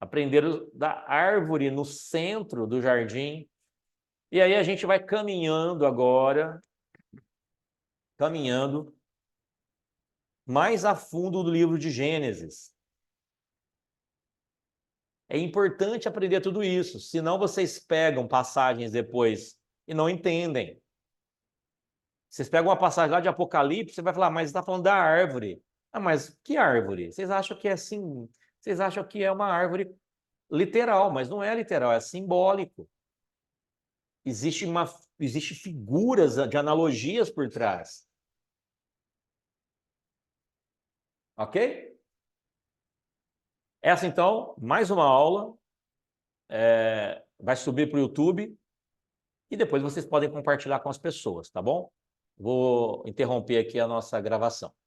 Aprenderam da árvore no centro do jardim. E aí a gente vai caminhando agora, mais a fundo do livro de Gênesis. É importante aprender tudo isso, senão vocês pegam passagens depois e não entendem. Vocês pegam uma passagem lá de Apocalipse, você vai falar, mas está falando da árvore. Ah, mas que árvore? Vocês acham que é assim? Vocês acham que é uma árvore literal, mas não é literal, é simbólico. Existe figuras de analogias por trás. Ok? Essa, então, mais uma aula. Vai subir para o YouTube e depois vocês podem compartilhar com as pessoas, tá bom? Vou interromper aqui a nossa gravação.